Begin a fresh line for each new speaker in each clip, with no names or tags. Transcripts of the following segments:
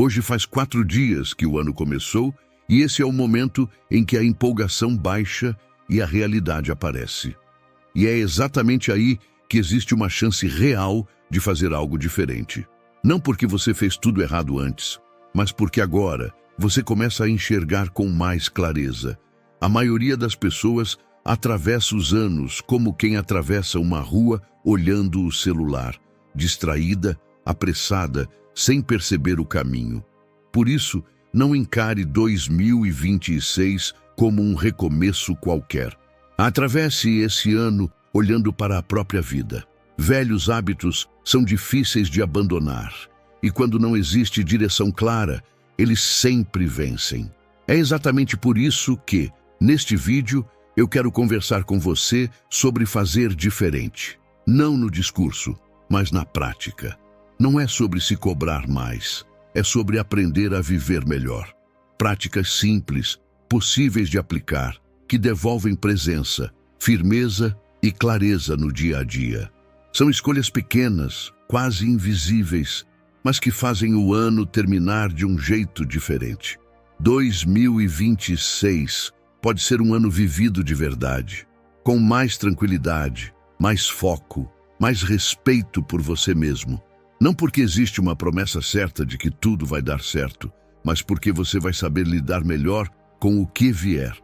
Hoje faz 4 dias que o ano começou e esse é o momento em que a empolgação baixa e a realidade aparece. E é exatamente aí que existe uma chance real de fazer algo diferente. Não porque você fez tudo errado antes, mas porque agora você começa a enxergar com mais clareza. A maioria das pessoas atravessa os anos como quem atravessa uma rua olhando o celular, distraída, apressada, sem perceber o caminho. Por isso, não encare 2026 como um recomeço qualquer. Atravesse esse ano olhando para a própria vida. Velhos hábitos são difíceis de abandonar, e quando não existe direção clara, eles sempre vencem. É exatamente por isso que, neste vídeo, eu quero conversar com você sobre fazer diferente. Não no discurso, mas na prática. Não é sobre se cobrar mais, é sobre aprender a viver melhor. Práticas simples, possíveis de aplicar, que devolvem presença, firmeza e clareza no dia a dia. São escolhas pequenas, quase invisíveis, mas que fazem o ano terminar de um jeito diferente. 2026 pode ser um ano vivido de verdade, com mais tranquilidade, mais foco, mais respeito por você mesmo. Não porque existe uma promessa certa de que tudo vai dar certo, mas porque você vai saber lidar melhor com o que vier.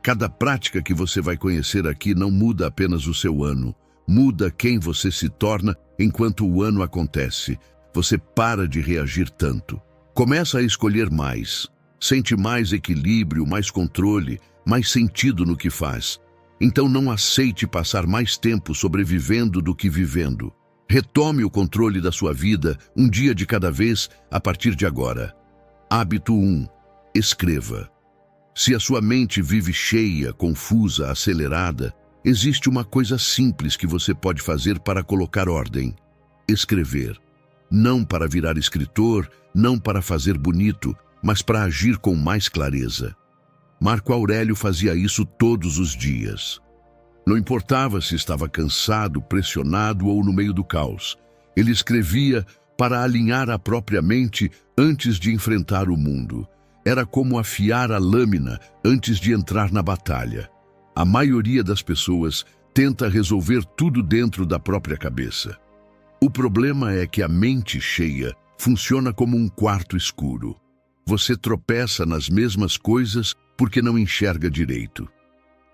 Cada prática que você vai conhecer aqui não muda apenas o seu ano, muda quem você se torna enquanto o ano acontece. Você para de reagir tanto. Começa a escolher mais. Sente mais equilíbrio, mais controle, mais sentido no que faz. Então não aceite passar mais tempo sobrevivendo do que vivendo. Retome o controle da sua vida, um dia de cada vez, a partir de agora. Hábito 1. Escreva. Se a sua mente vive cheia, confusa, acelerada, existe uma coisa simples que você pode fazer para colocar ordem. Escrever. Não para virar escritor, não para fazer bonito, mas para agir com mais clareza. Marco Aurélio fazia isso todos os dias. Não importava se estava cansado, pressionado ou no meio do caos. Ele escrevia para alinhar a própria mente antes de enfrentar o mundo. Era como afiar a lâmina antes de entrar na batalha. A maioria das pessoas tenta resolver tudo dentro da própria cabeça. O problema é que a mente cheia funciona como um quarto escuro. Você tropeça nas mesmas coisas porque não enxerga direito.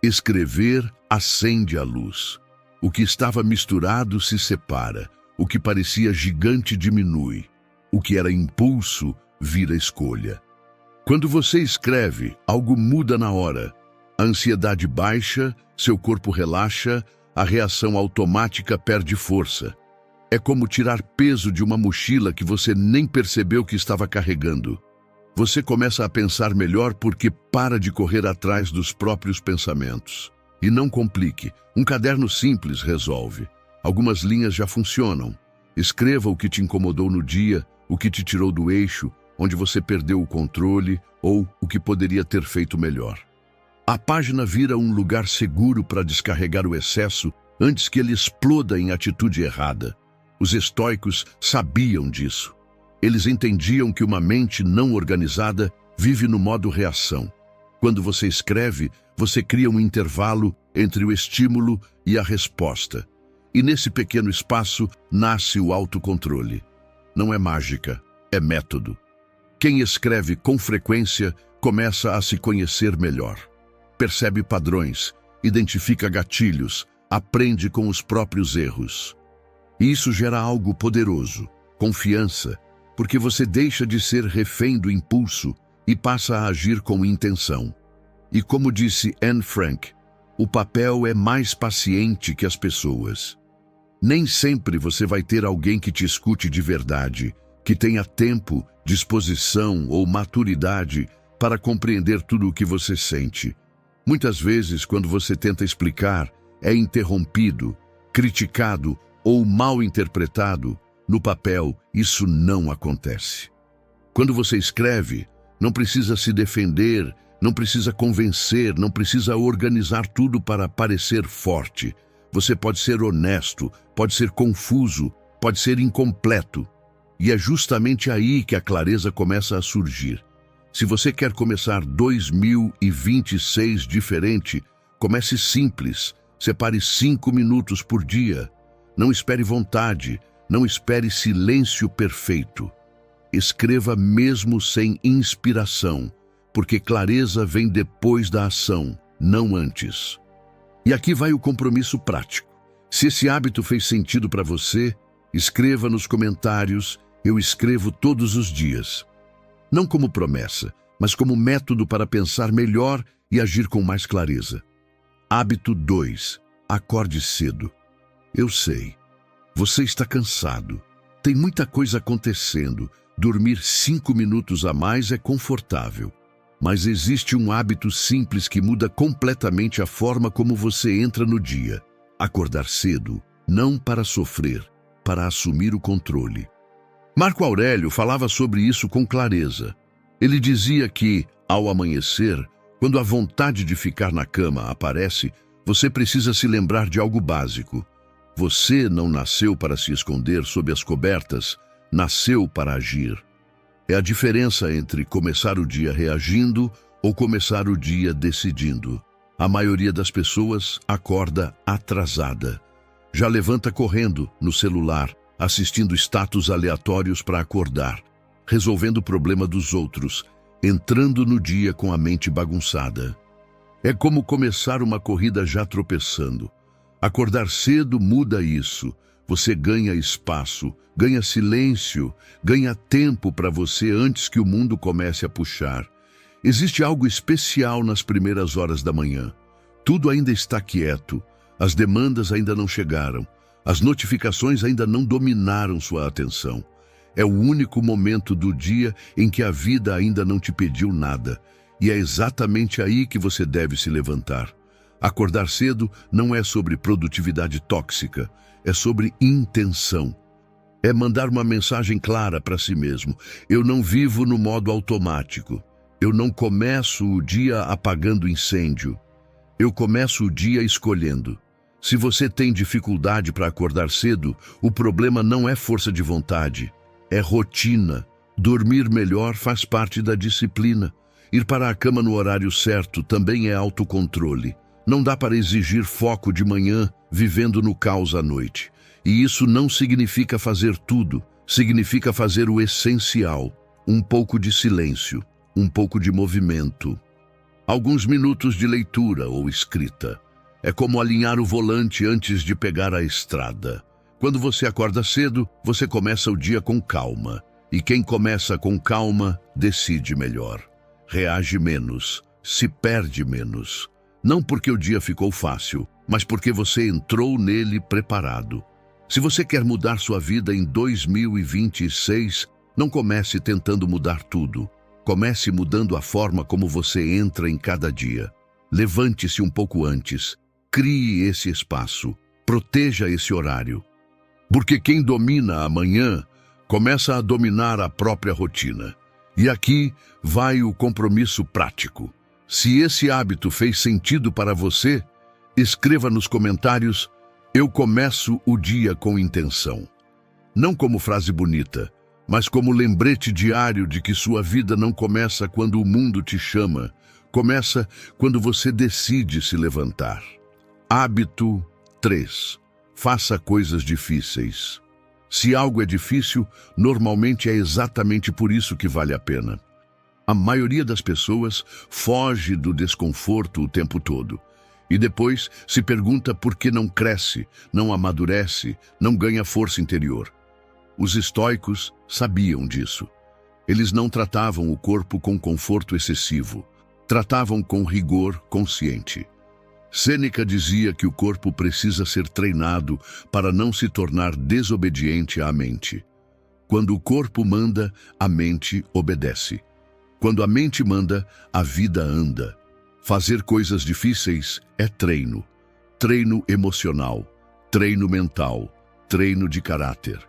Escrever acende a luz. O que estava misturado se separa. O que parecia gigante diminui. O que era impulso vira escolha. Quando você escreve, algo muda na hora. A ansiedade baixa, seu corpo relaxa, a reação automática perde força. É como tirar peso de uma mochila que você nem percebeu que estava carregando. Você começa a pensar melhor porque para de correr atrás dos próprios pensamentos. E não complique, um caderno simples resolve. Algumas linhas já funcionam. Escreva o que te incomodou no dia, o que te tirou do eixo, onde você perdeu o controle ou o que poderia ter feito melhor. A página vira um lugar seguro para descarregar o excesso antes que ele exploda em atitude errada. Os estoicos sabiam disso. Eles entendiam que uma mente não organizada vive no modo reação. Quando você escreve, você cria um intervalo entre o estímulo e a resposta. E nesse pequeno espaço nasce o autocontrole. Não é mágica, é método. Quem escreve com frequência começa a se conhecer melhor. Percebe padrões, identifica gatilhos, aprende com os próprios erros. E isso gera algo poderoso, confiança, porque você deixa de ser refém do impulso e passa a agir com intenção. E como disse Anne Frank, o papel é mais paciente que as pessoas. Nem sempre você vai ter alguém que te escute de verdade, que tenha tempo, disposição ou maturidade para compreender tudo o que você sente. Muitas vezes, quando você tenta explicar, é interrompido, criticado ou mal interpretado. No papel, isso não acontece. Quando você escreve, não precisa se defender, não precisa convencer, não precisa organizar tudo para parecer forte. Você pode ser honesto, pode ser confuso, pode ser incompleto. E é justamente aí que a clareza começa a surgir. Se você quer começar 2026 diferente, comece simples. Separe 5 minutos por dia. Não espere vontade, não espere silêncio perfeito. Escreva mesmo sem inspiração, porque clareza vem depois da ação, não antes. E aqui vai o compromisso prático. Se esse hábito fez sentido para você, escreva nos comentários: eu escrevo todos os dias. Não como promessa, mas como método para pensar melhor e agir com mais clareza. Hábito 2. Acorde cedo. Eu sei. Você está cansado. Tem muita coisa acontecendo. Dormir 5 minutos a mais é confortável. Mas existe um hábito simples que muda completamente a forma como você entra no dia. Acordar cedo, não para sofrer, para assumir o controle. Marco Aurélio falava sobre isso com clareza. Ele dizia que, ao amanhecer, quando a vontade de ficar na cama aparece, você precisa se lembrar de algo básico. Você não nasceu para se esconder sob as cobertas, nasceu para agir. É a diferença entre começar o dia reagindo ou começar o dia decidindo. A maioria das pessoas acorda atrasada. Já levanta correndo no celular, assistindo status aleatórios para acordar, resolvendo o problema dos outros, entrando no dia com a mente bagunçada. É como começar uma corrida já tropeçando. Acordar cedo muda isso. Você ganha espaço, ganha silêncio, ganha tempo para você antes que o mundo comece a puxar. Existe algo especial nas primeiras horas da manhã. Tudo ainda está quieto, as demandas ainda não chegaram, as notificações ainda não dominaram sua atenção. É o único momento do dia em que a vida ainda não te pediu nada. E é exatamente aí que você deve se levantar. Acordar cedo não é sobre produtividade tóxica, é sobre intenção. É mandar uma mensagem clara para si mesmo. Eu não vivo no modo automático. Eu não começo o dia apagando incêndio. Eu começo o dia escolhendo. Se você tem dificuldade para acordar cedo, o problema não é força de vontade, é rotina. Dormir melhor faz parte da disciplina. Ir para a cama no horário certo também é autocontrole. Não dá para exigir foco de manhã, vivendo no caos à noite. E isso não significa fazer tudo, significa fazer o essencial. Um pouco de silêncio, um pouco de movimento. Alguns minutos de leitura ou escrita. É como alinhar o volante antes de pegar a estrada. Quando você acorda cedo, você começa o dia com calma. E quem começa com calma, decide melhor. Reage menos, se perde menos. Não porque o dia ficou fácil, mas porque você entrou nele preparado. Se você quer mudar sua vida em 2026, não comece tentando mudar tudo. Comece mudando a forma como você entra em cada dia. Levante-se um pouco antes. Crie esse espaço. Proteja esse horário. Porque quem domina amanhã, começa a dominar a própria rotina. E aqui vai o compromisso prático. Se esse hábito fez sentido para você, escreva nos comentários: eu começo o dia com intenção. Não como frase bonita, mas como lembrete diário de que sua vida não começa quando o mundo te chama, começa quando você decide se levantar. Hábito 3. Faça coisas difíceis. Se algo é difícil, normalmente é exatamente por isso que vale a pena. A maioria das pessoas foge do desconforto o tempo todo. E depois se pergunta por que não cresce, não amadurece, não ganha força interior. Os estoicos sabiam disso. Eles não tratavam o corpo com conforto excessivo. Tratavam com rigor consciente. Sêneca dizia que o corpo precisa ser treinado para não se tornar desobediente à mente. Quando o corpo manda, a mente obedece. Quando a mente manda, a vida anda. Fazer coisas difíceis é treino. Treino emocional, treino mental, treino de caráter.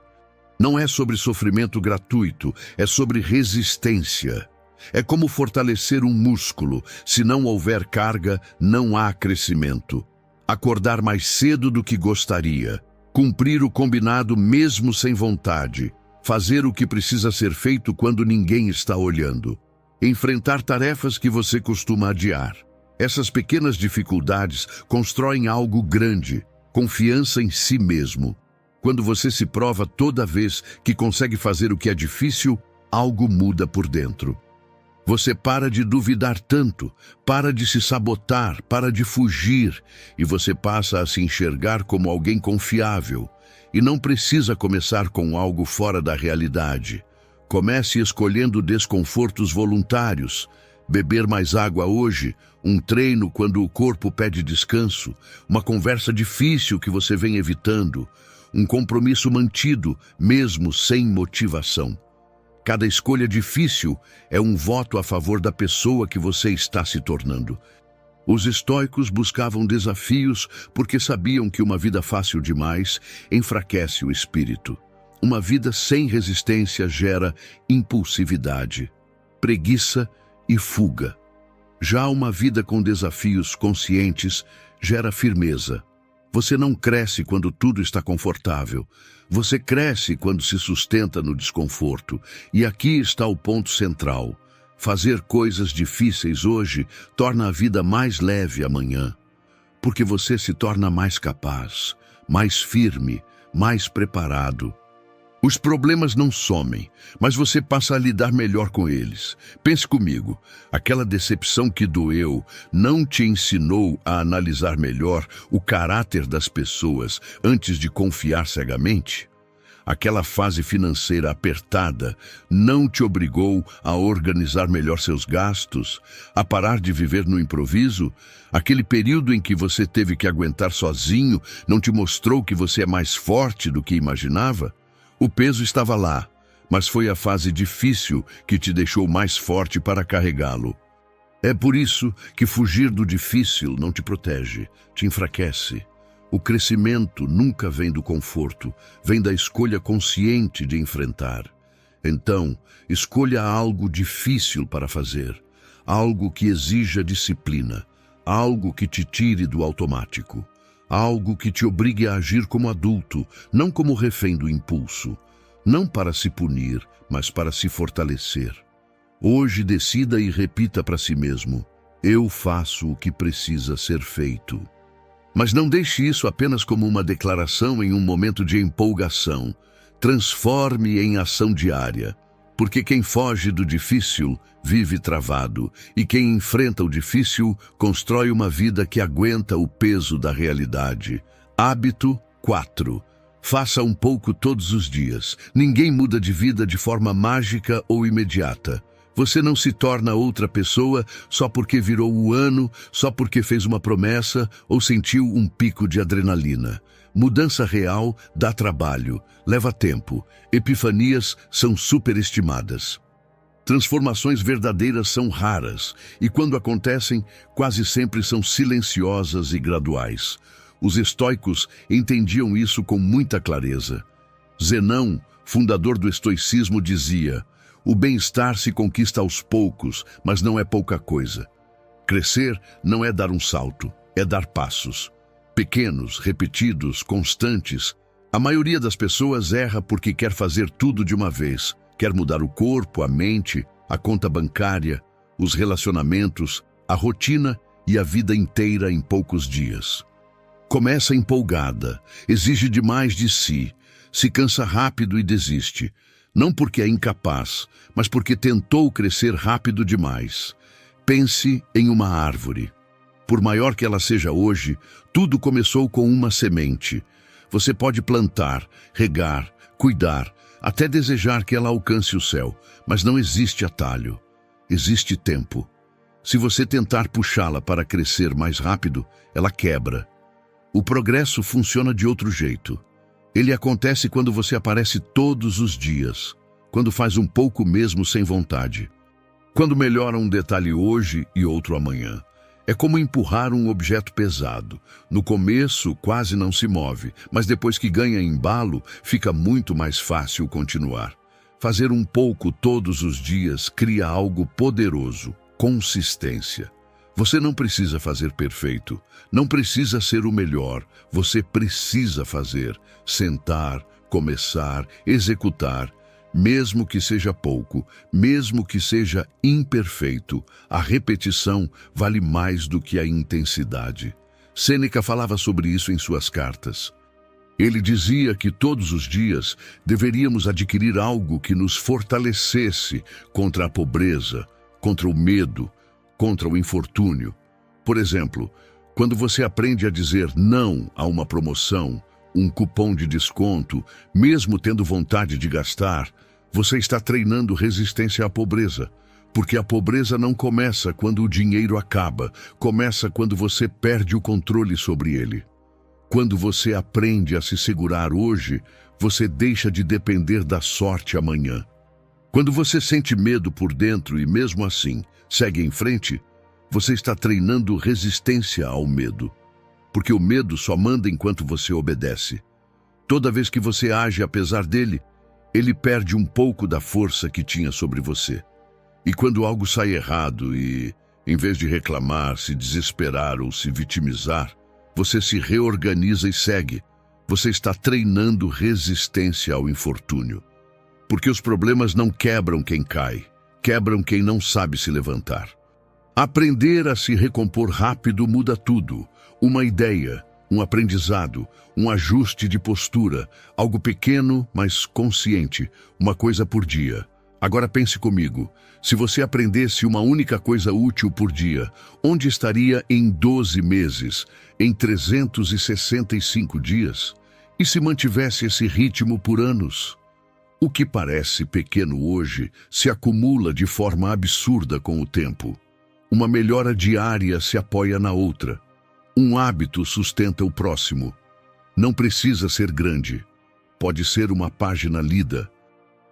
Não é sobre sofrimento gratuito, é sobre resistência. É como fortalecer um músculo. Se não houver carga, não há crescimento. Acordar mais cedo do que gostaria. Cumprir o combinado mesmo sem vontade. Fazer o que precisa ser feito quando ninguém está olhando. Enfrentar tarefas que você costuma adiar. Essas pequenas dificuldades constroem algo grande, confiança em si mesmo. Quando você se prova toda vez que consegue fazer o que é difícil, algo muda por dentro. Você para de duvidar tanto, para de se sabotar, para de fugir, e você passa a se enxergar como alguém confiável. E não precisa começar com algo fora da realidade. Comece escolhendo desconfortos voluntários. Beber mais água hoje, um treino quando o corpo pede descanso, uma conversa difícil que você vem evitando, um compromisso mantido, mesmo sem motivação. Cada escolha difícil é um voto a favor da pessoa que você está se tornando. Os estoicos buscavam desafios porque sabiam que uma vida fácil demais enfraquece o espírito. Uma vida sem resistência gera impulsividade, preguiça e fuga. Já uma vida com desafios conscientes gera firmeza. Você não cresce quando tudo está confortável. Você cresce quando se sustenta no desconforto. E aqui está o ponto central. Fazer coisas difíceis hoje torna a vida mais leve amanhã. Porque você se torna mais capaz, mais firme, mais preparado. Os problemas não somem, mas você passa a lidar melhor com eles. Pense comigo, aquela decepção que doeu não te ensinou a analisar melhor o caráter das pessoas antes de confiar cegamente? Aquela fase financeira apertada não te obrigou a organizar melhor seus gastos, a parar de viver no improviso? Aquele período em que você teve que aguentar sozinho não te mostrou que você é mais forte do que imaginava? O peso estava lá, mas foi a fase difícil que te deixou mais forte para carregá-lo. É por isso que fugir do difícil não te protege, te enfraquece. O crescimento nunca vem do conforto, vem da escolha consciente de enfrentar. Então, escolha algo difícil para fazer, algo que exija disciplina, algo que te tire do automático, algo que te obrigue a agir como adulto, não como refém do impulso, não para se punir, mas para se fortalecer. Hoje decida e repita para si mesmo: eu faço o que precisa ser feito. Mas não deixe isso apenas como uma declaração em um momento de empolgação. Transforme em ação diária, porque quem foge do difícil vive travado, e quem enfrenta o difícil constrói uma vida que aguenta o peso da realidade. Hábito 4. Faça um pouco todos os dias. Ninguém muda de vida de forma mágica ou imediata. Você não se torna outra pessoa só porque virou o ano, só porque fez uma promessa ou sentiu um pico de adrenalina. Mudança real dá trabalho, leva tempo. Epifanias são superestimadas. Transformações verdadeiras são raras e, quando acontecem, quase sempre são silenciosas e graduais. Os estoicos entendiam isso com muita clareza. Zenão, fundador do estoicismo, dizia: o bem-estar se conquista aos poucos, mas não é pouca coisa. Crescer não é dar um salto, é dar passos. Pequenos, repetidos, constantes. A maioria das pessoas erra porque quer fazer tudo de uma vez. Quer mudar o corpo, a mente, a conta bancária, os relacionamentos, a rotina e a vida inteira em poucos dias. Começa empolgada, exige demais de si, se cansa rápido e desiste. Não porque é incapaz, mas porque tentou crescer rápido demais. Pense em uma árvore. Por maior que ela seja hoje, tudo começou com uma semente. Você pode plantar, regar, cuidar, até desejar que ela alcance o céu, mas não existe atalho. Existe tempo. Se você tentar puxá-la para crescer mais rápido, ela quebra. O progresso funciona de outro jeito. Ele acontece quando você aparece todos os dias, quando faz um pouco mesmo sem vontade, quando melhora um detalhe hoje e outro amanhã. É como empurrar um objeto pesado. No começo quase não se move, mas depois que ganha embalo, fica muito mais fácil continuar. Fazer um pouco todos os dias cria algo poderoso: consistência. Você não precisa fazer perfeito, não precisa ser o melhor, você precisa fazer, sentar, começar, executar. Mesmo que seja pouco, mesmo que seja imperfeito, a repetição vale mais do que a intensidade. Sêneca falava sobre isso em suas cartas. Ele dizia que todos os dias deveríamos adquirir algo que nos fortalecesse contra a pobreza, contra o medo, contra o infortúnio. Por exemplo, quando você aprende a dizer não a uma promoção, um cupom de desconto, mesmo tendo vontade de gastar, você está treinando resistência à pobreza. Porque a pobreza não começa quando o dinheiro acaba, começa quando você perde o controle sobre ele. Quando você aprende a se segurar hoje, você deixa de depender da sorte amanhã. Quando você sente medo por dentro e mesmo assim segue em frente, você está treinando resistência ao medo. Porque o medo só manda enquanto você obedece. Toda vez que você age apesar dele, ele perde um pouco da força que tinha sobre você. E quando algo sai errado e, em vez de reclamar, se desesperar ou se vitimizar, você se reorganiza e segue. Você está treinando resistência ao infortúnio. Porque os problemas não quebram quem cai, quebram quem não sabe se levantar. Aprender a se recompor rápido muda tudo. Uma ideia, um aprendizado, um ajuste de postura, algo pequeno, mas consciente, uma coisa por dia. Agora pense comigo, se você aprendesse uma única coisa útil por dia, onde estaria em 12 meses, em 365 dias? E se mantivesse esse ritmo por anos? O que parece pequeno hoje se acumula de forma absurda com o tempo. Uma melhora diária se apoia na outra. Um hábito sustenta o próximo. Não precisa ser grande. Pode ser uma página lida.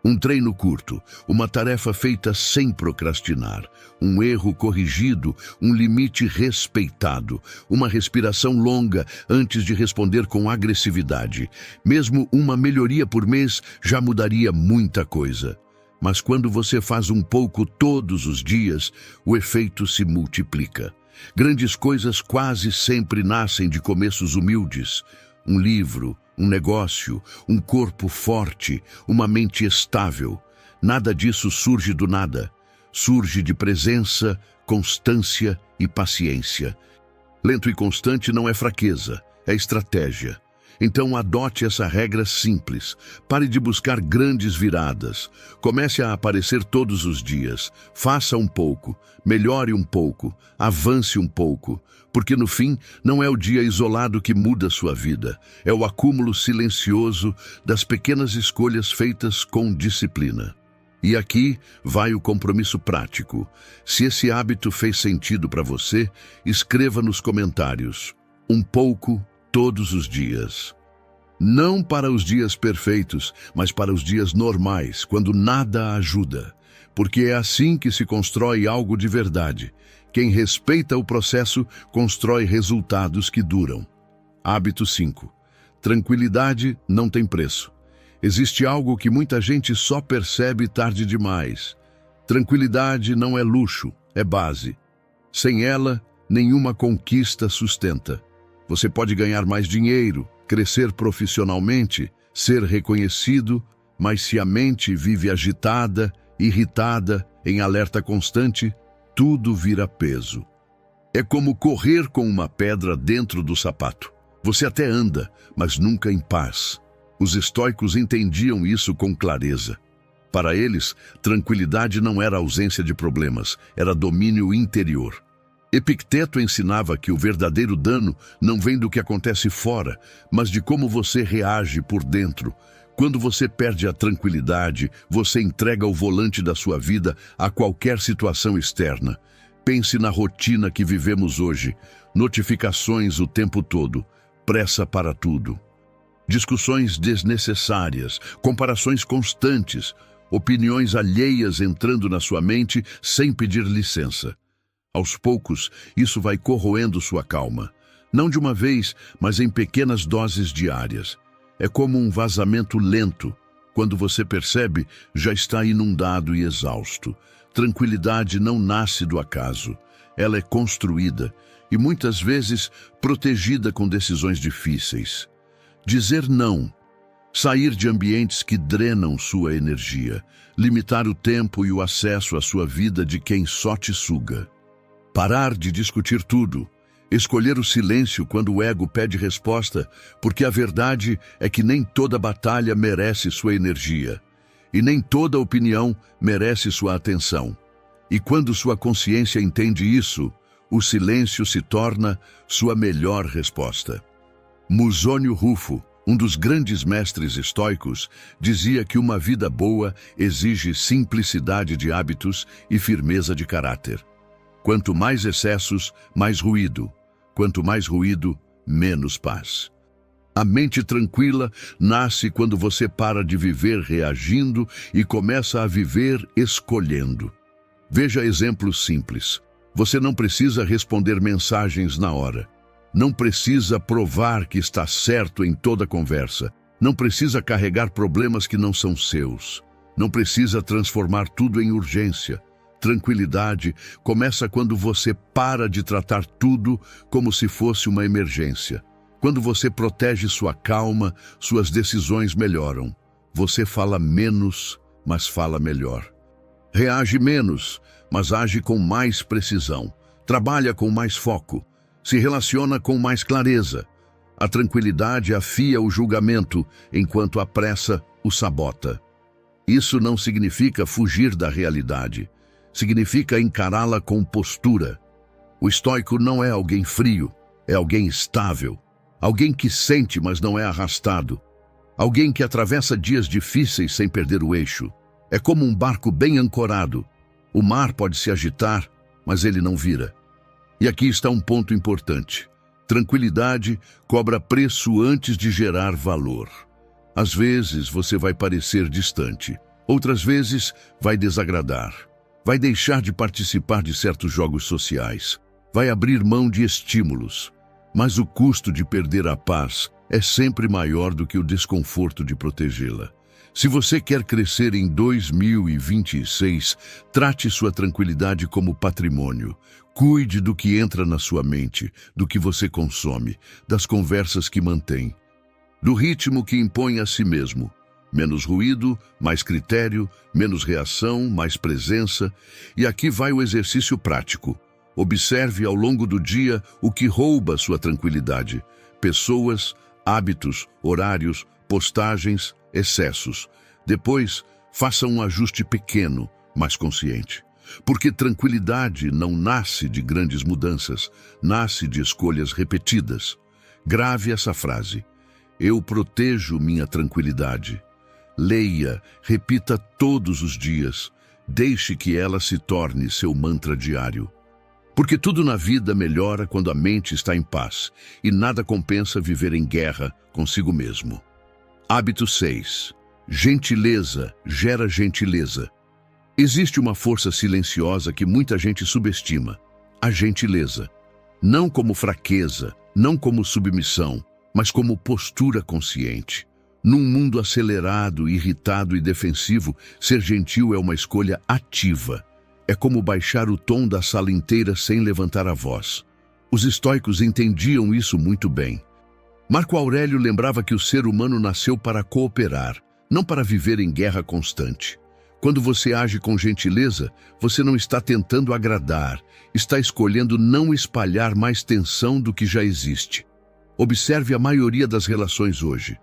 Um treino curto, uma tarefa feita sem procrastinar, um erro corrigido, um limite respeitado, uma respiração longa antes de responder com agressividade. Mesmo uma melhoria por mês já mudaria muita coisa. Mas quando você faz um pouco todos os dias, o efeito se multiplica. Grandes coisas quase sempre nascem de começos humildes. Um livro, um negócio, um corpo forte, uma mente estável. Nada disso surge do nada. Surge de presença, constância e paciência. Lento e constante não é fraqueza, é estratégia. Então adote essa regra simples. Pare de buscar grandes viradas. Comece a aparecer todos os dias. Faça um pouco, melhore um pouco, avance um pouco. Porque no fim, não é o dia isolado que muda sua vida. É o acúmulo silencioso das pequenas escolhas feitas com disciplina. E aqui vai o compromisso prático. Se esse hábito fez sentido para você, escreva nos comentários. Um pouco todos os dias. Não para os dias perfeitos, mas para os dias normais, quando nada ajuda. Porque é assim que se constrói algo de verdade. Quem respeita o processo, constrói resultados que duram. Hábito 5. Tranquilidade não tem preço. Existe algo que muita gente só percebe tarde demais. Tranquilidade não é luxo, é base. Sem ela, nenhuma conquista sustenta. Você pode ganhar mais dinheiro, crescer profissionalmente, ser reconhecido, mas se a mente vive agitada, irritada, em alerta constante, tudo vira peso. É como correr com uma pedra dentro do sapato. Você até anda, mas nunca em paz. Os estoicos entendiam isso com clareza. Para eles, tranquilidade não era ausência de problemas, era domínio interior. Epicteto ensinava que o verdadeiro dano não vem do que acontece fora, mas de como você reage por dentro. Quando você perde a tranquilidade, você entrega o volante da sua vida a qualquer situação externa. Pense na rotina que vivemos hoje. Notificações o tempo todo, pressa para tudo. Discussões desnecessárias, comparações constantes, opiniões alheias entrando na sua mente sem pedir licença. Aos poucos, isso vai corroendo sua calma. Não de uma vez, mas em pequenas doses diárias. É como um vazamento lento. Quando você percebe, já está inundado e exausto. Tranquilidade não nasce do acaso. Ela é construída e muitas vezes protegida com decisões difíceis. Dizer não, Sair de ambientes que drenam sua energia. Limitar o tempo e o acesso à sua vida de quem só te suga. Parar de discutir tudo. Escolher o silêncio quando o ego pede resposta, porque a verdade é que nem toda batalha merece sua energia. E nem toda opinião merece sua atenção. E quando sua consciência entende isso, o silêncio se torna sua melhor resposta. Musônio Rufo, um dos grandes mestres estoicos, dizia que uma vida boa exige simplicidade de hábitos e firmeza de caráter. Quanto mais excessos, mais ruído. Quanto mais ruído, menos paz. A mente tranquila nasce quando você para de viver reagindo e começa a viver escolhendo. Veja exemplos simples. Você não precisa responder mensagens na hora. Não precisa provar que está certo em toda conversa. Não precisa carregar problemas que não são seus. Não precisa transformar tudo em urgência. Tranquilidade começa quando você para de tratar tudo como se fosse uma emergência. Quando você protege sua calma, suas decisões melhoram. Você fala menos, mas fala melhor. Reage menos, mas age com mais precisão. Trabalha com mais foco. Se relaciona com mais clareza. A tranquilidade afia o julgamento, enquanto a pressa o sabota. Isso não significa fugir da realidade. Significa encará-la com postura. O estoico não é alguém frio, é alguém estável. Alguém que sente, mas não é arrastado. Alguém que atravessa dias difíceis sem perder o eixo. É como um barco bem ancorado. O mar pode se agitar, mas ele não vira. E aqui está um ponto importante. Tranquilidade cobra preço antes de gerar valor. Às vezes você vai parecer distante. Outras vezes vai desagradar. Vai deixar de participar de certos jogos sociais. Vai abrir mão de estímulos. Mas o custo de perder a paz é sempre maior do que o desconforto de protegê-la. Se você quer crescer em 2026, trate sua tranquilidade como patrimônio. Cuide do que entra na sua mente, do que você consome, das conversas que mantém, do ritmo que impõe a si mesmo. Menos ruído, mais critério, menos reação, mais presença. E aqui vai o exercício prático. Observe ao longo do dia o que rouba sua tranquilidade. Pessoas, hábitos, horários, postagens, excessos. Depois, faça um ajuste pequeno, mas consciente. Porque tranquilidade não nasce de grandes mudanças, nasce de escolhas repetidas. Grave essa frase. Eu protejo minha tranquilidade. Leia, repita todos os dias. Deixe que ela se torne seu mantra diário. Porque tudo na vida melhora quando a mente está em paz, e nada compensa viver em guerra consigo mesmo. Hábito 6. Gentileza gera gentileza. Existe uma força silenciosa que muita gente subestima: a gentileza. Não como fraqueza, não como submissão, mas como postura consciente. Num mundo acelerado, irritado e defensivo, ser gentil é uma escolha ativa. É como baixar o tom da sala inteira sem levantar a voz. Os estoicos entendiam isso muito bem. Marco Aurélio lembrava que o ser humano nasceu para cooperar, não para viver em guerra constante. Quando você age com gentileza, você não está tentando agradar, está escolhendo não espalhar mais tensão do que já existe. Observe a maioria das relações hoje.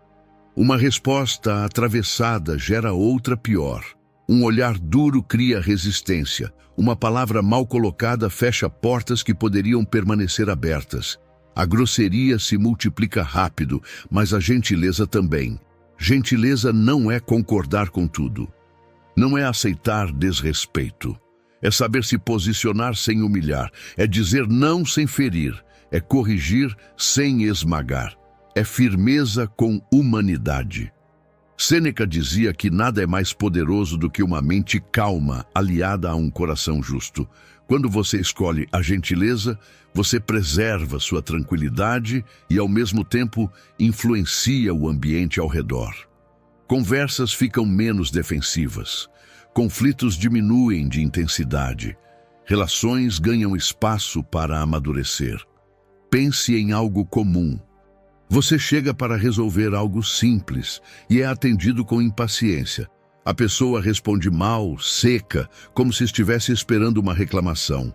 Uma resposta atravessada gera outra pior. Um olhar duro cria resistência. Uma palavra mal colocada fecha portas que poderiam permanecer abertas. A grosseria se multiplica rápido, mas a gentileza também. Gentileza não é concordar com tudo. Não é aceitar desrespeito. É saber se posicionar sem humilhar. É dizer não sem ferir. É corrigir sem esmagar. É firmeza com humanidade. Sêneca dizia que nada é mais poderoso do que uma mente calma, aliada a um coração justo. Quando você escolhe a gentileza, você preserva sua tranquilidade e, ao mesmo tempo, influencia o ambiente ao redor. Conversas ficam menos defensivas. Conflitos diminuem de intensidade. Relações ganham espaço para amadurecer. Pense em algo comum. Você chega para resolver algo simples e é atendido com impaciência. A pessoa responde mal, seca, como se estivesse esperando uma reclamação.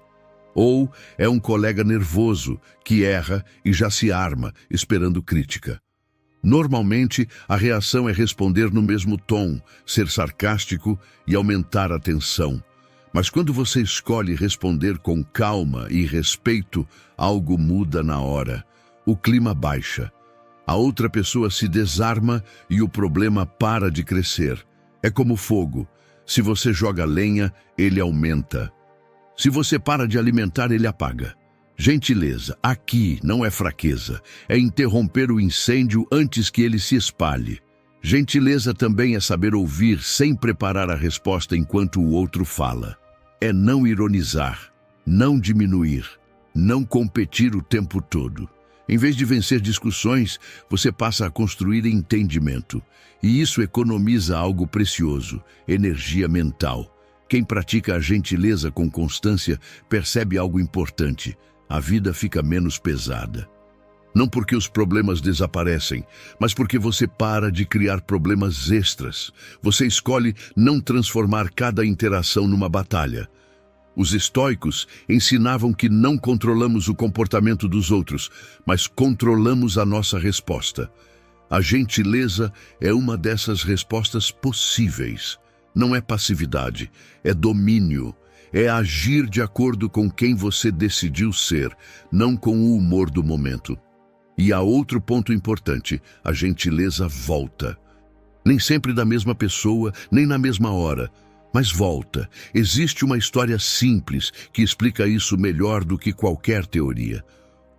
Ou é um colega nervoso que erra e já se arma, esperando crítica. Normalmente, a reação é responder no mesmo tom, ser sarcástico e aumentar a tensão. Mas quando você escolhe responder com calma e respeito, algo muda na hora. O clima baixa. A outra pessoa se desarma e o problema para de crescer. É como fogo. Se você joga lenha, ele aumenta. Se você para de alimentar, ele apaga. Gentileza, aqui não é fraqueza. É interromper o incêndio antes que ele se espalhe. Gentileza também é saber ouvir sem preparar a resposta enquanto o outro fala. É não ironizar, não diminuir, não competir o tempo todo. Em vez de vencer discussões, você passa a construir entendimento. E isso economiza algo precioso, energia mental. Quem pratica a gentileza com constância percebe algo importante. A vida fica menos pesada. Não porque os problemas desaparecem, mas porque você para de criar problemas extras. Você escolhe não transformar cada interação numa batalha. Os estoicos ensinavam que não controlamos o comportamento dos outros, mas controlamos a nossa resposta. A gentileza é uma dessas respostas possíveis. Não é passividade, é domínio. É agir de acordo com quem você decidiu ser, não com o humor do momento. E há outro ponto importante: a gentileza volta. Nem sempre da mesma pessoa, nem na mesma hora, mas volta. Existe uma história simples que explica isso melhor do que qualquer teoria.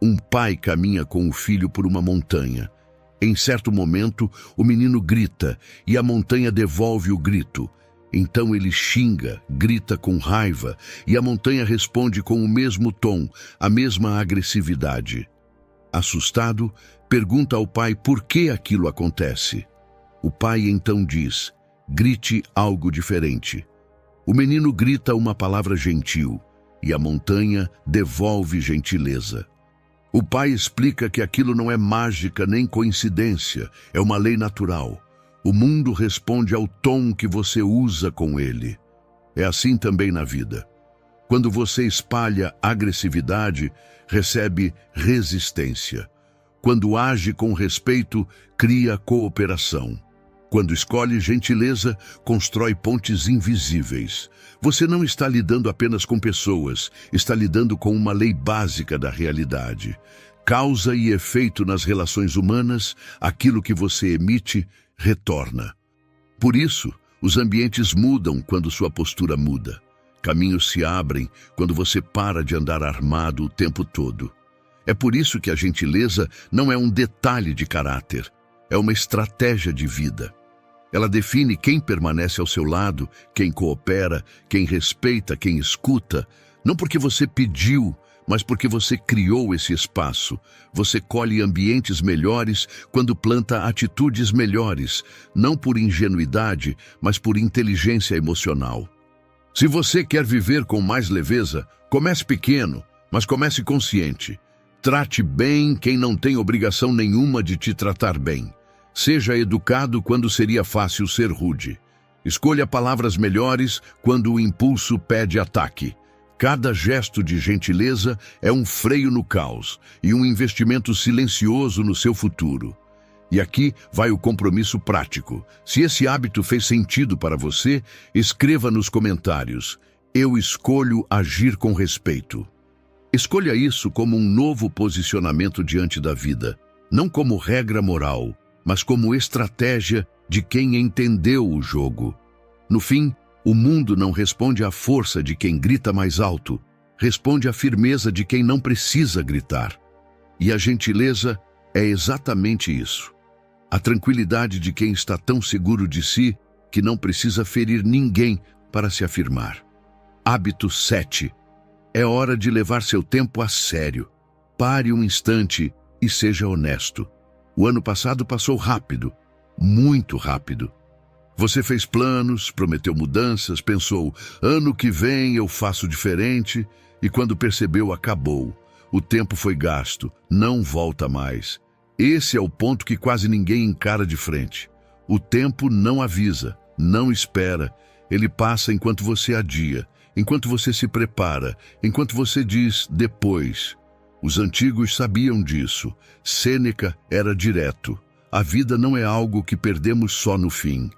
Um pai caminha com o filho por uma montanha. Em certo momento, o menino grita e a montanha devolve o grito. Então ele xinga, grita com raiva, e a montanha responde com o mesmo tom, a mesma agressividade. Assustado, pergunta ao pai por que aquilo acontece. O pai então diz: grite algo diferente. O menino grita uma palavra gentil, e a montanha devolve gentileza. O pai explica que aquilo não é mágica nem coincidência, é uma lei natural. O mundo responde ao tom que você usa com ele. É assim também na vida. Quando você espalha agressividade, recebe resistência. Quando age com respeito, cria cooperação. Quando escolhe gentileza, constrói pontes invisíveis. Você não está lidando apenas com pessoas, está lidando com uma lei básica da realidade. Causa e efeito nas relações humanas, aquilo que você emite, retorna. Por isso, os ambientes mudam quando sua postura muda. Caminhos se abrem quando você para de andar armado o tempo todo. É por isso que a gentileza não é um detalhe de caráter, é uma estratégia de vida. Ela define quem permanece ao seu lado, quem coopera, quem respeita, quem escuta, não porque você pediu, mas porque você criou esse espaço. Você colhe ambientes melhores quando planta atitudes melhores, não por ingenuidade, mas por inteligência emocional. Se você quer viver com mais leveza, comece pequeno, mas comece consciente. Trate bem quem não tem obrigação nenhuma de te tratar bem. Seja educado quando seria fácil ser rude. Escolha palavras melhores quando o impulso pede ataque. Cada gesto de gentileza é um freio no caos e um investimento silencioso no seu futuro. E aqui vai o compromisso prático. Se esse hábito fez sentido para você, escreva nos comentários: eu escolho agir com respeito. Escolha isso como um novo posicionamento diante da vida, não como regra moral, mas como estratégia de quem entendeu o jogo. No fim, o mundo não responde à força de quem grita mais alto, responde à firmeza de quem não precisa gritar. E a gentileza é exatamente isso. A tranquilidade de quem está tão seguro de si que não precisa ferir ninguém para se afirmar. Hábito 7. É hora de levar seu tempo a sério. Pare um instante e seja honesto. O ano passado passou rápido, muito rápido. Você fez planos, prometeu mudanças, pensou: ano que vem eu faço diferente, e quando percebeu, acabou. O tempo foi gasto, não volta mais. Esse é o ponto que quase ninguém encara de frente. O tempo não avisa, não espera. Ele passa enquanto você adia, enquanto você se prepara, enquanto você diz depois. Os antigos sabiam disso. Sêneca era direto. A vida não é algo que perdemos só no fim.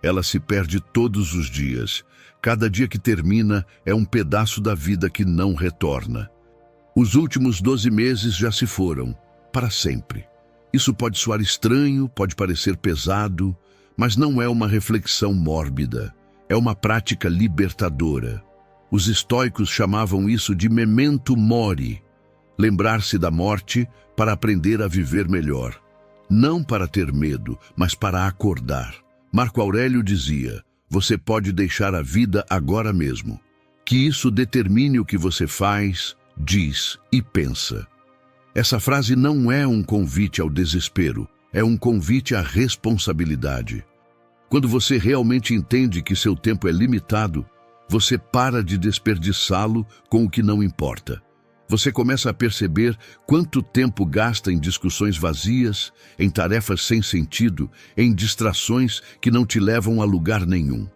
Ela se perde todos os dias. Cada dia que termina é um pedaço da vida que não retorna. Os últimos 12 meses já se foram, para sempre. Isso pode soar estranho, pode parecer pesado, mas não é uma reflexão mórbida. É uma prática libertadora. Os estoicos chamavam isso de memento mori. Lembrar-se da morte para aprender a viver melhor. Não para ter medo, mas para acordar. Marco Aurélio dizia, você pode deixar a vida agora mesmo. Que isso determine o que você faz, diz e pensa. Essa frase não é um convite ao desespero, é um convite à responsabilidade. Quando você realmente entende que seu tempo é limitado, você para de desperdiçá-lo com o que não importa. Você começa a perceber quanto tempo gasta em discussões vazias, em tarefas sem sentido, em distrações que não te levam a lugar nenhum.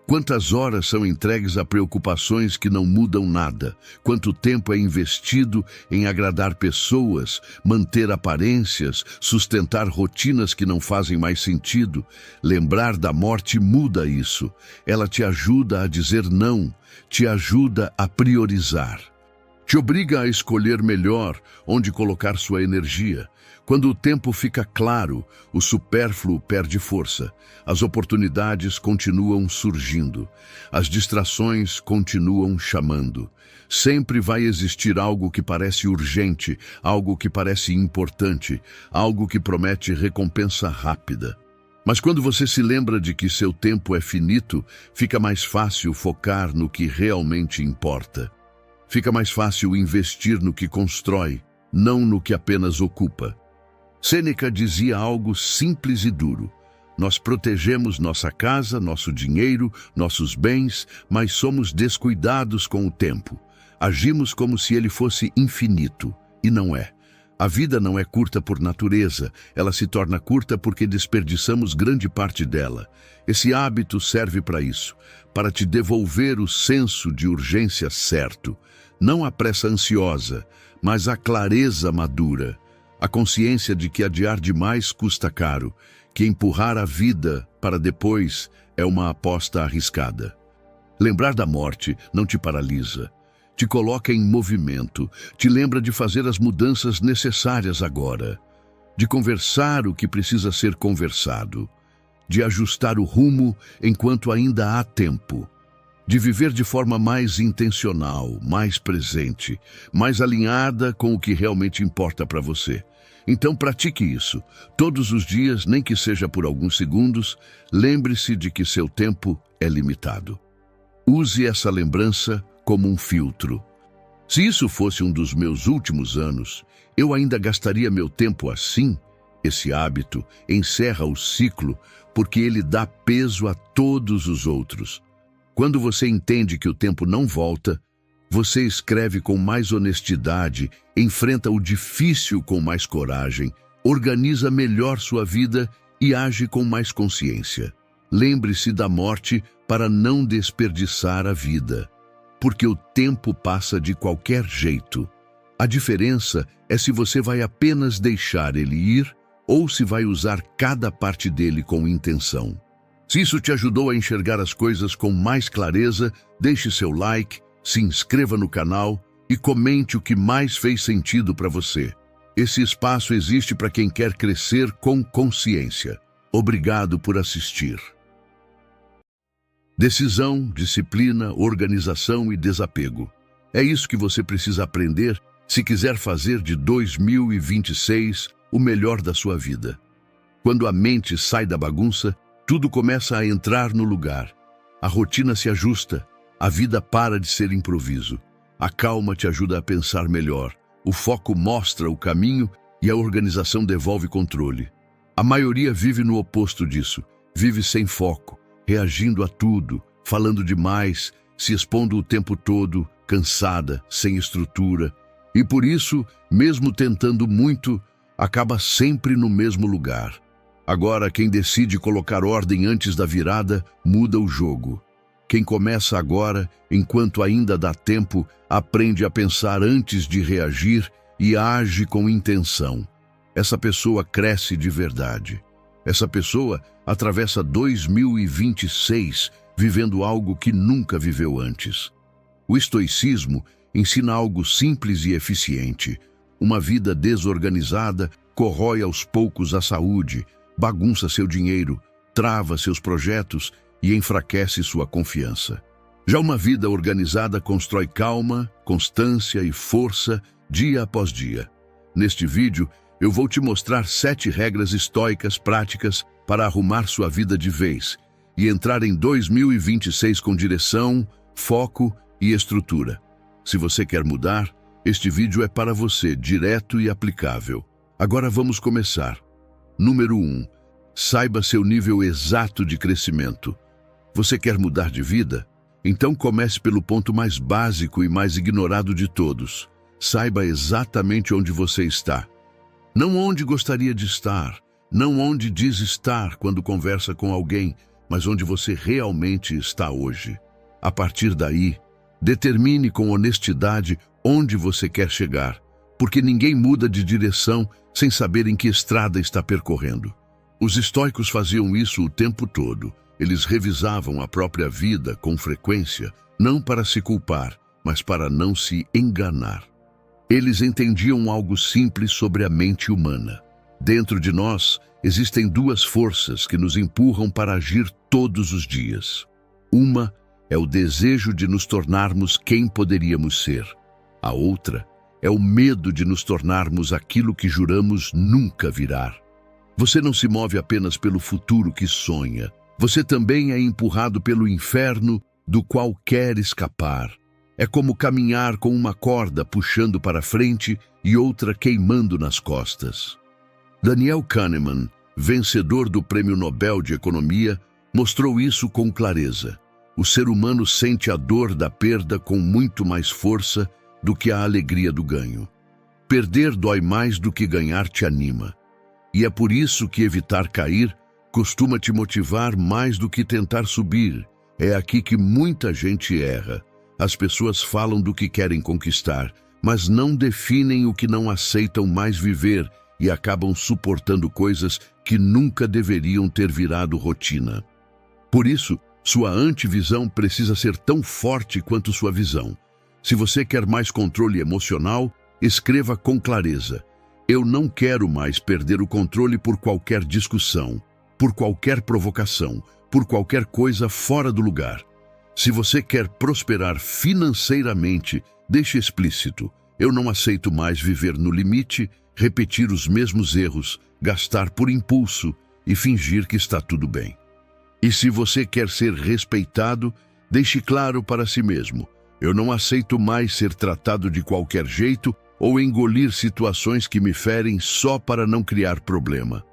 Quantas horas são entregues a preocupações que não mudam nada? Quanto tempo é investido em agradar pessoas, manter aparências, sustentar rotinas que não fazem mais sentido? Lembrar da morte muda isso. Ela te ajuda a dizer não, te ajuda a priorizar. Te obriga a escolher melhor onde colocar sua energia. Quando o tempo fica claro, o supérfluo perde força. As oportunidades continuam surgindo. As distrações continuam chamando. Sempre vai existir algo que parece urgente, algo que parece importante, algo que promete recompensa rápida. Mas quando você se lembra de que seu tempo é finito, fica mais fácil focar no que realmente importa. Fica mais fácil investir no que constrói, não no que apenas ocupa. Sêneca dizia algo simples e duro. Nós protegemos nossa casa, nosso dinheiro, nossos bens, mas somos descuidados com o tempo. Agimos como se ele fosse infinito, e não é. A vida não é curta por natureza, ela se torna curta porque desperdiçamos grande parte dela. Esse hábito serve para isso, para te devolver o senso de urgência certo. Não a pressa ansiosa, mas a clareza madura. A consciência de que adiar demais custa caro, que empurrar a vida para depois é uma aposta arriscada. Lembrar da morte não te paralisa. Te coloca em movimento, te lembra de fazer as mudanças necessárias agora, de conversar o que precisa ser conversado, de ajustar o rumo enquanto ainda há tempo, de viver de forma mais intencional, mais presente, mais alinhada com o que realmente importa para você. Então pratique isso. Todos os dias, nem que seja por alguns segundos, lembre-se de que seu tempo é limitado. Use essa lembrança como um filtro. Se isso fosse um dos meus últimos anos, eu ainda gastaria meu tempo assim? Esse hábito encerra o ciclo porque ele dá peso a todos os outros. Quando você entende que o tempo não volta, você escreve com mais honestidade, enfrenta o difícil com mais coragem, organiza melhor sua vida e age com mais consciência. Lembre-se da morte para não desperdiçar a vida, porque o tempo passa de qualquer jeito. A diferença é se você vai apenas deixar ele ir ou se vai usar cada parte dele com intenção. Se isso te ajudou a enxergar as coisas com mais clareza, deixe seu like, se inscreva no canal e comente o que mais fez sentido para você. Esse espaço existe para quem quer crescer com consciência. Obrigado por assistir. Decisão, disciplina, organização e desapego. É isso que você precisa aprender se quiser fazer de 2026 o melhor da sua vida. Quando a mente sai da bagunça, tudo começa a entrar no lugar. A rotina se ajusta, a vida para de ser improviso. A calma te ajuda a pensar melhor. O foco mostra o caminho e a organização devolve controle. A maioria vive no oposto disso. Vive sem foco, reagindo a tudo, falando demais, se expondo o tempo todo, cansada, sem estrutura. E por isso, mesmo tentando muito, acaba sempre no mesmo lugar. Agora, quem decide colocar ordem antes da virada, muda o jogo. Quem começa agora, enquanto ainda dá tempo, aprende a pensar antes de reagir e age com intenção. Essa pessoa cresce de verdade. Essa pessoa atravessa 2026 vivendo algo que nunca viveu antes. O estoicismo ensina algo simples e eficiente. Uma vida desorganizada corrói aos poucos a saúde, bagunça seu dinheiro, trava seus projetos e enfraquece sua confiança. Já uma vida organizada constrói calma, constância e força dia após dia. Neste vídeo, eu vou te mostrar 7 regras estoicas práticas para arrumar sua vida de vez e entrar em 2026 com direção, foco e estrutura. Se você quer mudar, este vídeo é para você, direto e aplicável. Agora vamos começar. Número 1. Saiba seu nível exato de crescimento. Você quer mudar de vida? Então comece pelo ponto mais básico e mais ignorado de todos. Saiba exatamente onde você está. Não onde gostaria de estar, não onde diz estar quando conversa com alguém, mas onde você realmente está hoje. A partir daí, determine com honestidade onde você quer chegar, porque ninguém muda de direção sem saber em que estrada está percorrendo. Os estoicos faziam isso o tempo todo. Eles revisavam a própria vida com frequência, não para se culpar, mas para não se enganar. Eles entendiam algo simples sobre a mente humana. Dentro de nós, existem 2 forças que nos empurram para agir todos os dias. Uma é o desejo de nos tornarmos quem poderíamos ser. A outra é o medo de nos tornarmos aquilo que juramos nunca virar. Você não se move apenas pelo futuro que sonha. Você também é empurrado pelo inferno do qual quer escapar. É como caminhar com uma corda puxando para frente e outra queimando nas costas. Daniel Kahneman, vencedor do Prêmio Nobel de Economia, mostrou isso com clareza. O ser humano sente a dor da perda com muito mais força do que a alegria do ganho. Perder dói mais do que ganhar te anima. E é por isso que evitar cair costuma te motivar mais do que tentar subir. É aqui que muita gente erra. As pessoas falam do que querem conquistar, mas não definem o que não aceitam mais viver e acabam suportando coisas que nunca deveriam ter virado rotina. Por isso, sua antivisão precisa ser tão forte quanto sua visão. Se você quer mais controle emocional, escreva com clareza: eu não quero mais perder o controle por qualquer discussão, por qualquer provocação, por qualquer coisa fora do lugar. Se você quer prosperar financeiramente, deixe explícito: eu não aceito mais viver no limite, repetir os mesmos erros, gastar por impulso e fingir que está tudo bem. E se você quer ser respeitado, deixe claro para si mesmo: eu não aceito mais ser tratado de qualquer jeito ou engolir situações que me ferem só para não criar problema.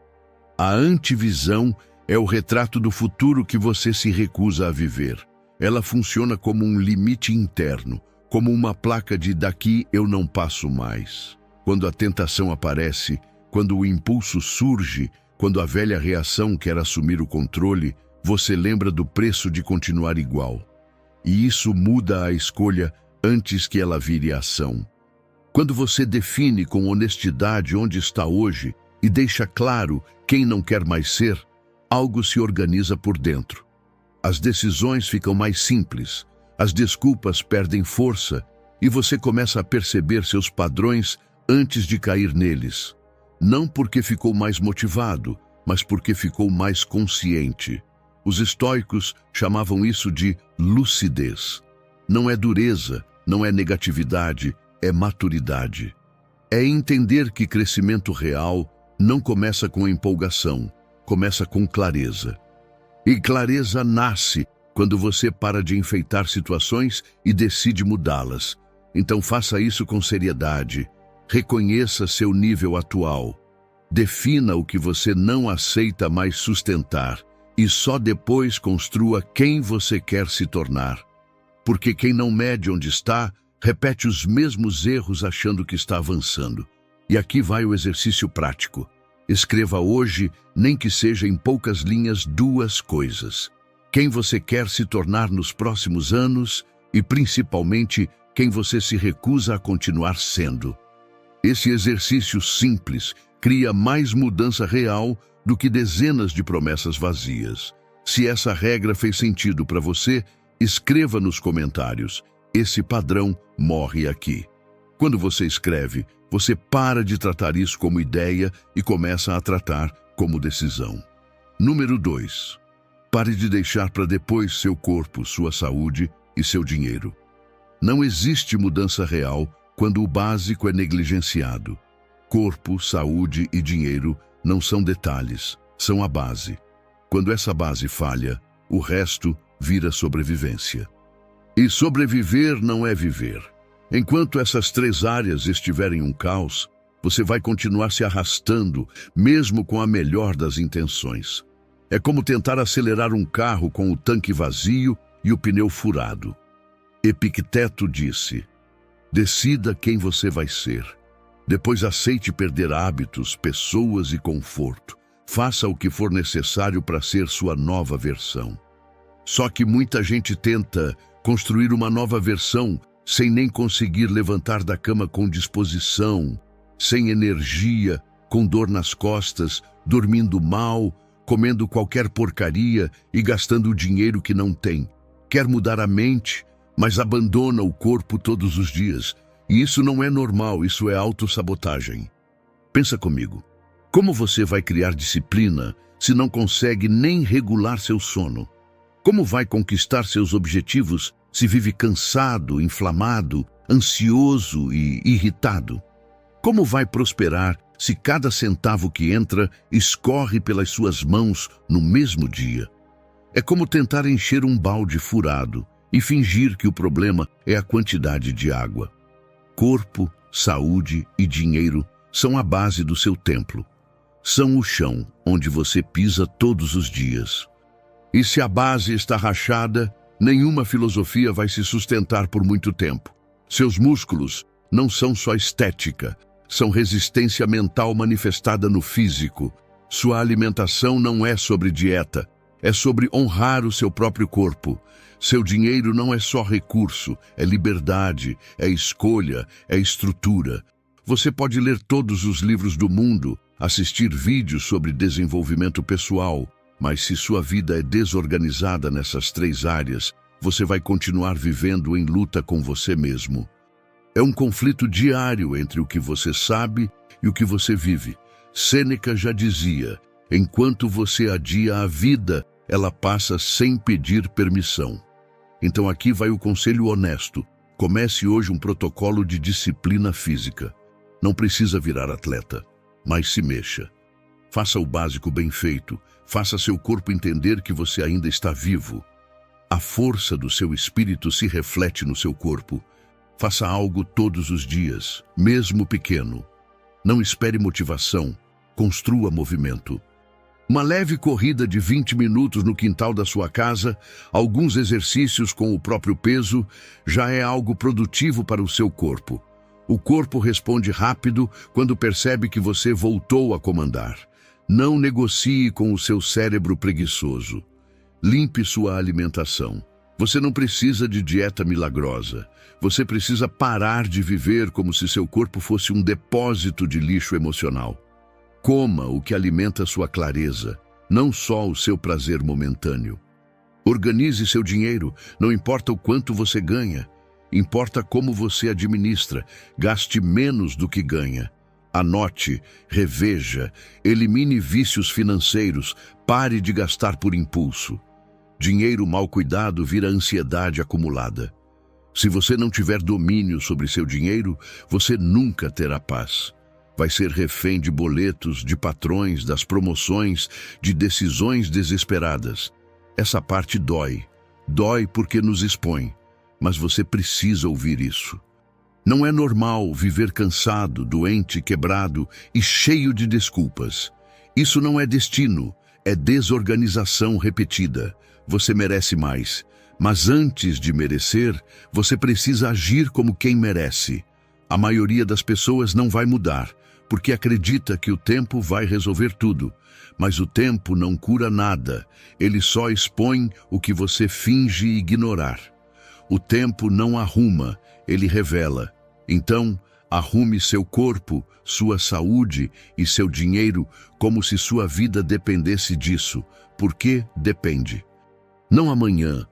A antivisão é o retrato do futuro que você se recusa a viver. Ela funciona como um limite interno, como uma placa de daqui eu não passo mais. Quando a tentação aparece, quando o impulso surge, quando a velha reação quer assumir o controle, você lembra do preço de continuar igual. E isso muda a escolha antes que ela vire ação. Quando você define com honestidade onde está hoje e deixa claro quem não quer mais ser, algo se organiza por dentro. As decisões ficam mais simples, as desculpas perdem força e você começa a perceber seus padrões antes de cair neles. Não porque ficou mais motivado, mas porque ficou mais consciente. Os estoicos chamavam isso de lucidez. Não é dureza, não é negatividade, é maturidade. É entender que crescimento real não começa com empolgação, começa com clareza. E clareza nasce quando você para de enfeitar situações e decide mudá-las. Então faça isso com seriedade. Reconheça seu nível atual. Defina o que você não aceita mais sustentar e só depois construa quem você quer se tornar. Porque quem não mede onde está, repete os mesmos erros achando que está avançando. E aqui vai o exercício prático. Escreva hoje, nem que seja em poucas linhas, 2 coisas. Quem você quer se tornar nos próximos anos e, principalmente, quem você se recusa a continuar sendo. Esse exercício simples cria mais mudança real do que dezenas de promessas vazias. Se essa regra fez sentido para você, escreva nos comentários. Esse padrão morre aqui. Quando você escreve, você para de tratar isso como ideia e começa a tratar como decisão. Número 2. Pare de deixar para depois seu corpo, sua saúde e seu dinheiro. Não existe mudança real quando o básico é negligenciado. Corpo, saúde e dinheiro não são detalhes, são a base. Quando essa base falha, o resto vira sobrevivência. E sobreviver não é viver. Enquanto essas 3 áreas estiverem um caos, você vai continuar se arrastando, mesmo com a melhor das intenções. É como tentar acelerar um carro com o tanque vazio e o pneu furado. Epicteto disse: decida quem você vai ser. Depois aceite perder hábitos, pessoas e conforto. Faça o que for necessário para ser sua nova versão. Só que muita gente tenta construir uma nova versão sem nem conseguir levantar da cama com disposição, sem energia, com dor nas costas, dormindo mal, comendo qualquer porcaria e gastando o dinheiro que não tem. Quer mudar a mente, mas abandona o corpo todos os dias. E isso não é normal, isso é autossabotagem. Pensa comigo. Como você vai criar disciplina se não consegue nem regular seu sono? Como vai conquistar seus objetivos se vive cansado, inflamado, ansioso e irritado? Como vai prosperar se cada centavo que entra escorre pelas suas mãos no mesmo dia? É como tentar encher um balde furado e fingir que o problema é a quantidade de água. Corpo, saúde e dinheiro são a base do seu templo. São o chão onde você pisa todos os dias. E se a base está rachada, nenhuma filosofia vai se sustentar por muito tempo. Seus músculos não são só estética, são resistência mental manifestada no físico. Sua alimentação não é sobre dieta, é sobre honrar o seu próprio corpo. Seu dinheiro não é só recurso, é liberdade, é escolha, é estrutura. Você pode ler todos os livros do mundo, assistir vídeos sobre desenvolvimento pessoal, mas se sua vida é desorganizada nessas 3 áreas, você vai continuar vivendo em luta com você mesmo. É um conflito diário entre o que você sabe e o que você vive. Sêneca já dizia: enquanto você adia a vida, ela passa sem pedir permissão. Então aqui vai o conselho honesto. Comece hoje um protocolo de disciplina física. Não precisa virar atleta, mas se mexa. Faça o básico bem feito. Faça seu corpo entender que você ainda está vivo. A força do seu espírito se reflete no seu corpo. Faça algo todos os dias, mesmo pequeno. Não espere motivação, construa movimento. Uma leve corrida de 20 minutos no quintal da sua casa, alguns exercícios com o próprio peso, já é algo produtivo para o seu corpo. O corpo responde rápido quando percebe que você voltou a comandar. Não negocie com o seu cérebro preguiçoso. Limpe sua alimentação. Você não precisa de dieta milagrosa. Você precisa parar de viver como se seu corpo fosse um depósito de lixo emocional. Coma o que alimenta sua clareza, não só o seu prazer momentâneo. Organize seu dinheiro, não importa o quanto você ganha. Importa como você administra. Gaste menos do que ganha. Anote, reveja, elimine vícios financeiros, pare de gastar por impulso. Dinheiro mal cuidado vira ansiedade acumulada. Se você não tiver domínio sobre seu dinheiro, você nunca terá paz. Vai ser refém de boletos, de patrões, das promoções, de decisões desesperadas. Essa parte dói. Dói porque nos expõe. Mas você precisa ouvir isso. Não é normal viver cansado, doente, quebrado e cheio de desculpas. Isso não é destino, é desorganização repetida. Você merece mais. Mas antes de merecer, você precisa agir como quem merece. A maioria das pessoas não vai mudar, porque acredita que o tempo vai resolver tudo. Mas o tempo não cura nada, ele só expõe o que você finge ignorar. O tempo não arruma, ele revela. Então, arrume seu corpo, sua saúde e seu dinheiro como se sua vida dependesse disso, porque depende. Não amanhã,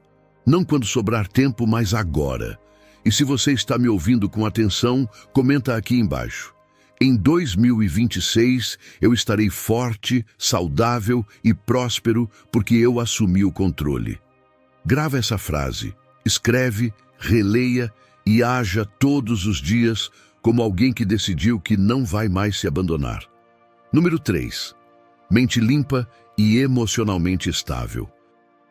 não quando sobrar tempo, mas agora. E se você está me ouvindo com atenção, comenta aqui embaixo. Em 2026, eu estarei forte, saudável e próspero porque eu assumi o controle. Grava essa frase, escreve, releia e haja todos os dias como alguém que decidiu que não vai mais se abandonar. Número 3. Mente limpa e emocionalmente estável.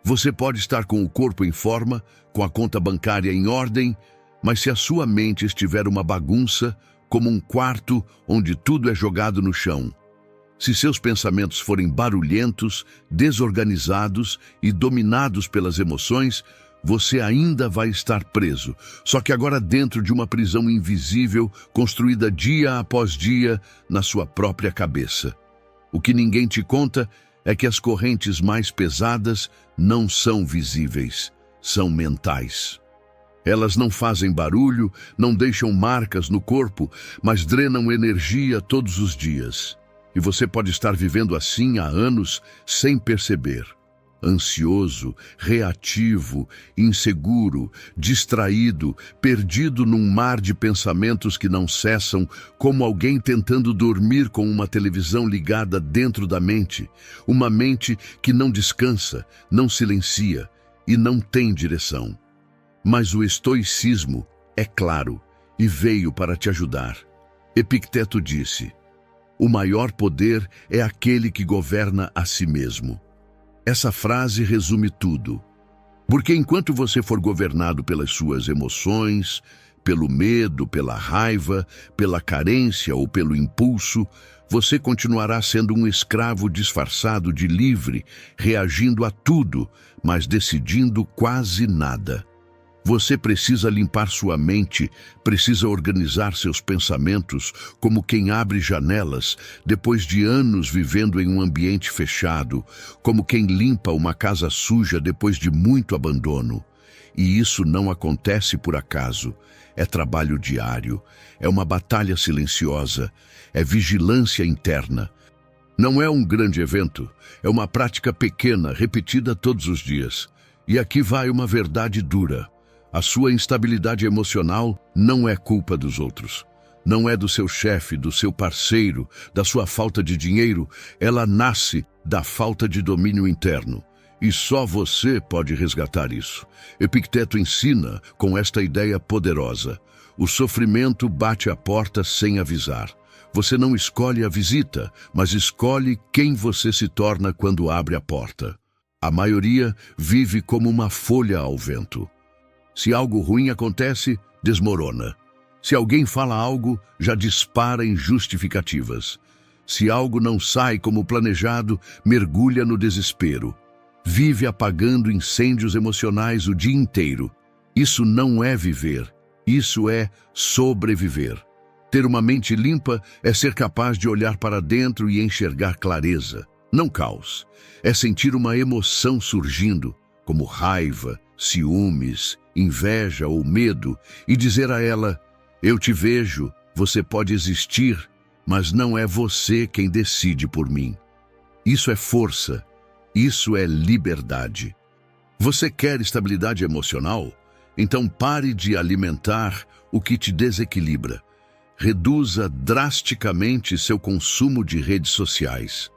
Você pode estar com o corpo em forma, com a conta bancária em ordem, mas se a sua mente estiver uma bagunça, como um quarto onde tudo é jogado no chão. Se seus pensamentos forem barulhentos, desorganizados e dominados pelas emoções, você ainda vai estar preso, só que agora dentro de uma prisão invisível, construída dia após dia na sua própria cabeça. O que ninguém te conta é que as correntes mais pesadas não são visíveis, são mentais. Elas não fazem barulho, não deixam marcas no corpo, mas drenam energia todos os dias. E você pode estar vivendo assim há anos sem perceber. Ansioso, reativo, inseguro, distraído, perdido num mar de pensamentos que não cessam, como alguém tentando dormir com uma televisão ligada dentro da mente. Uma mente que não descansa, não silencia e não tem direção. Mas o estoicismo é claro e veio para te ajudar. Epicteto disse: o maior poder é aquele que governa a si mesmo. Essa frase resume tudo. Porque enquanto você for governado pelas suas emoções, pelo medo, pela raiva, pela carência ou pelo impulso, você continuará sendo um escravo disfarçado de livre, reagindo a tudo, mas decidindo quase nada. Você precisa limpar sua mente, precisa organizar seus pensamentos como quem abre janelas depois de anos vivendo em um ambiente fechado, como quem limpa uma casa suja depois de muito abandono. E isso não acontece por acaso, é trabalho diário, é uma batalha silenciosa, é vigilância interna. Não é um grande evento, é uma prática pequena, repetida todos os dias. E aqui vai uma verdade dura. A sua instabilidade emocional não é culpa dos outros. Não é do seu chefe, do seu parceiro, da sua falta de dinheiro. Ela nasce da falta de domínio interno. E só você pode resgatar isso. Epicteto ensina com esta ideia poderosa. O sofrimento bate à porta sem avisar. Você não escolhe a visita, mas escolhe quem você se torna quando abre a porta. A maioria vive como uma folha ao vento. Se algo ruim acontece, desmorona. Se alguém fala algo, já dispara em justificativas. Se algo não sai como planejado, mergulha no desespero. Vive apagando incêndios emocionais o dia inteiro. Isso não é viver, isso é sobreviver. Ter uma mente limpa é ser capaz de olhar para dentro e enxergar clareza, não caos. É sentir uma emoção surgindo, como raiva, ciúmes, inveja ou medo, e dizer a ela: eu te vejo, você pode existir, mas não é você quem decide por mim. Isso é força, isso é liberdade. Você quer estabilidade emocional? Então pare de alimentar o que te desequilibra. Reduza drasticamente seu consumo de redes sociais.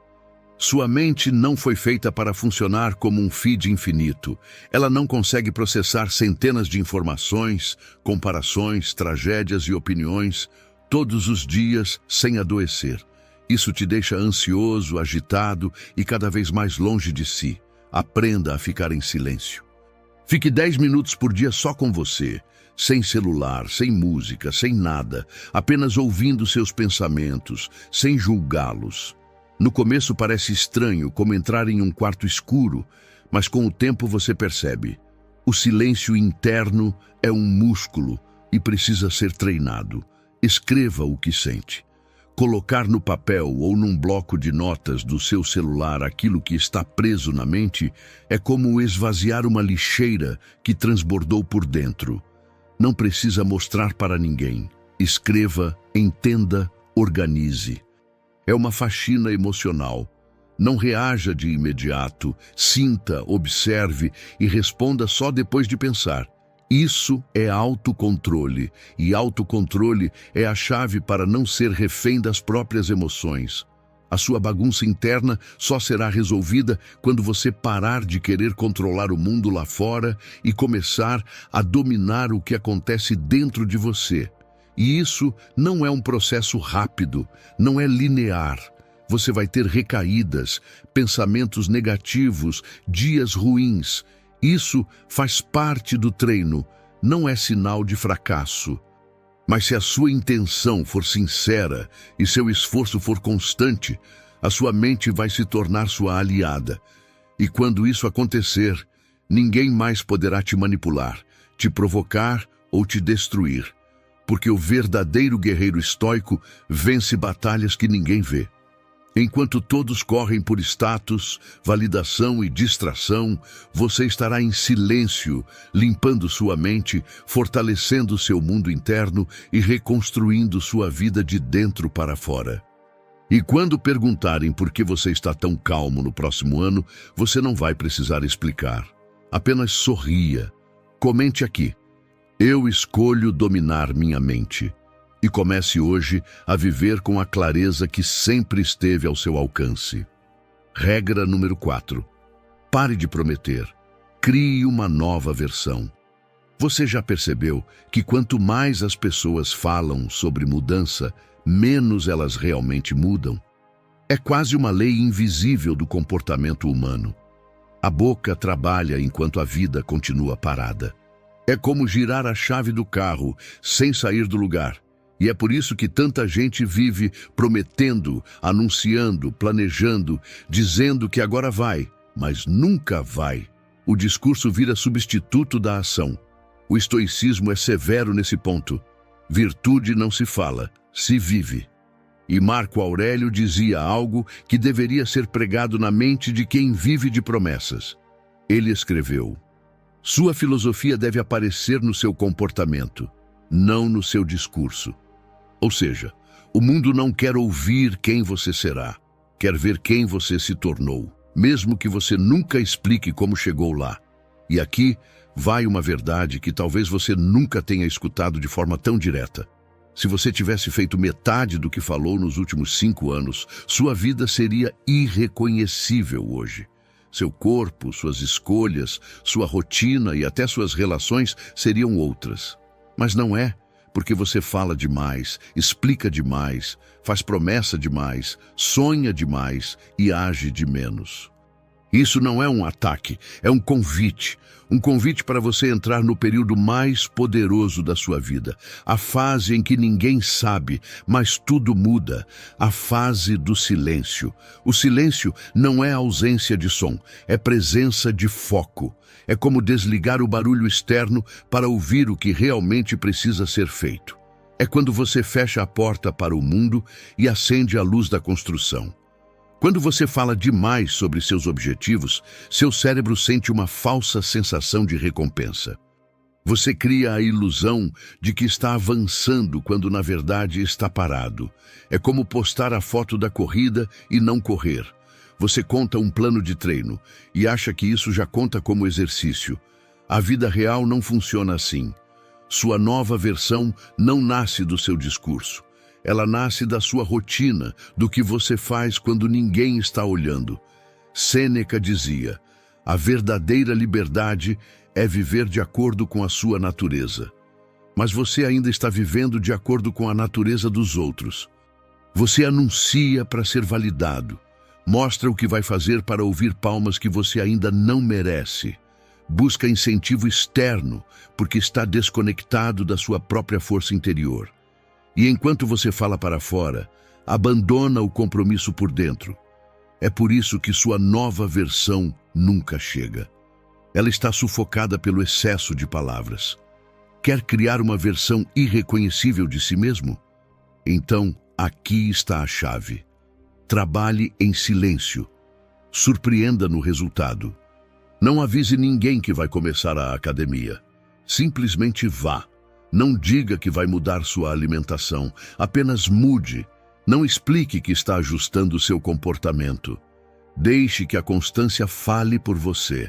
Sua mente não foi feita para funcionar como um feed infinito. Ela não consegue processar centenas de informações, comparações, tragédias e opiniões todos os dias sem adoecer. Isso te deixa ansioso, agitado e cada vez mais longe de si. Aprenda a ficar em silêncio. Fique 10 minutos por dia só com você, sem celular, sem música, sem nada, apenas ouvindo seus pensamentos, sem julgá-los. No começo parece estranho, como entrar em um quarto escuro, mas com o tempo você percebe. O silêncio interno é um músculo e precisa ser treinado. Escreva o que sente. Colocar no papel ou num bloco de notas do seu celular aquilo que está preso na mente é como esvaziar uma lixeira que transbordou por dentro. Não precisa mostrar para ninguém. Escreva, entenda, organize. É uma faxina emocional. Não reaja de imediato, sinta, observe e responda só depois de pensar. Isso é autocontrole, e autocontrole é a chave para não ser refém das próprias emoções. A sua bagunça interna só será resolvida quando você parar de querer controlar o mundo lá fora e começar a dominar o que acontece dentro de você. E isso não é um processo rápido, não é linear. Você vai ter recaídas, pensamentos negativos, dias ruins. Isso faz parte do treino, não é sinal de fracasso. Mas se a sua intenção for sincera e seu esforço for constante, a sua mente vai se tornar sua aliada. E quando isso acontecer, ninguém mais poderá te manipular, te provocar ou te destruir. Porque o verdadeiro guerreiro estoico vence batalhas que ninguém vê. Enquanto todos correm por status, validação e distração, você estará em silêncio, limpando sua mente, fortalecendo seu mundo interno e reconstruindo sua vida de dentro para fora. E quando perguntarem por que você está tão calmo no próximo ano, você não vai precisar explicar. Apenas sorria. Comente aqui: eu escolho dominar minha mente. E comece hoje a viver com a clareza que sempre esteve ao seu alcance. Regra número 4. Pare de prometer. Crie uma nova versão. Você já percebeu que quanto mais as pessoas falam sobre mudança, menos elas realmente mudam? É quase uma lei invisível do comportamento humano. A boca trabalha enquanto a vida continua parada. É como girar a chave do carro sem sair do lugar. E é por isso que tanta gente vive prometendo, anunciando, planejando, dizendo que agora vai, mas nunca vai. O discurso vira substituto da ação. O estoicismo é severo nesse ponto. Virtude não se fala, se vive. E Marco Aurélio dizia algo que deveria ser pregado na mente de quem vive de promessas. Ele escreveu: sua filosofia deve aparecer no seu comportamento, não no seu discurso. Ou seja, o mundo não quer ouvir quem você será, quer ver quem você se tornou, mesmo que você nunca explique como chegou lá. E aqui vai uma verdade que talvez você nunca tenha escutado de forma tão direta. Se você tivesse feito metade do que falou nos últimos 5 anos, sua vida seria irreconhecível hoje. Seu corpo, suas escolhas, sua rotina e até suas relações seriam outras. Mas não é. Porque você fala demais, explica demais, faz promessa demais, sonha demais e age de menos. Isso não é um ataque, é um convite para você entrar no período mais poderoso da sua vida, a fase em que ninguém sabe, mas tudo muda, a fase do silêncio. O silêncio não é ausência de som, é presença de foco. É como desligar o barulho externo para ouvir o que realmente precisa ser feito. É quando você fecha a porta para o mundo e acende a luz da construção. Quando você fala demais sobre seus objetivos, seu cérebro sente uma falsa sensação de recompensa. Você cria a ilusão de que está avançando quando na verdade está parado. É como postar a foto da corrida e não correr. Você conta um plano de treino e acha que isso já conta como exercício. A vida real não funciona assim. Sua nova versão não nasce do seu discurso. Ela nasce da sua rotina, do que você faz quando ninguém está olhando. Sêneca dizia: a verdadeira liberdade é viver de acordo com a sua natureza. Mas você ainda está vivendo de acordo com a natureza dos outros. Você anuncia para ser validado. Mostra o que vai fazer para ouvir palmas que você ainda não merece. Busca incentivo externo, porque está desconectado da sua própria força interior. E enquanto você fala para fora, abandona o compromisso por dentro. É por isso que sua nova versão nunca chega. Ela está sufocada pelo excesso de palavras. Quer criar uma versão irreconhecível de si mesmo? Então, Aqui está a chave. Trabalhe em silêncio. Surpreenda no resultado. Não avise ninguém que vai começar a academia. Simplesmente vá. Não diga que vai mudar sua alimentação. Apenas mude. Não explique que está ajustando seu comportamento. Deixe que a constância fale por você.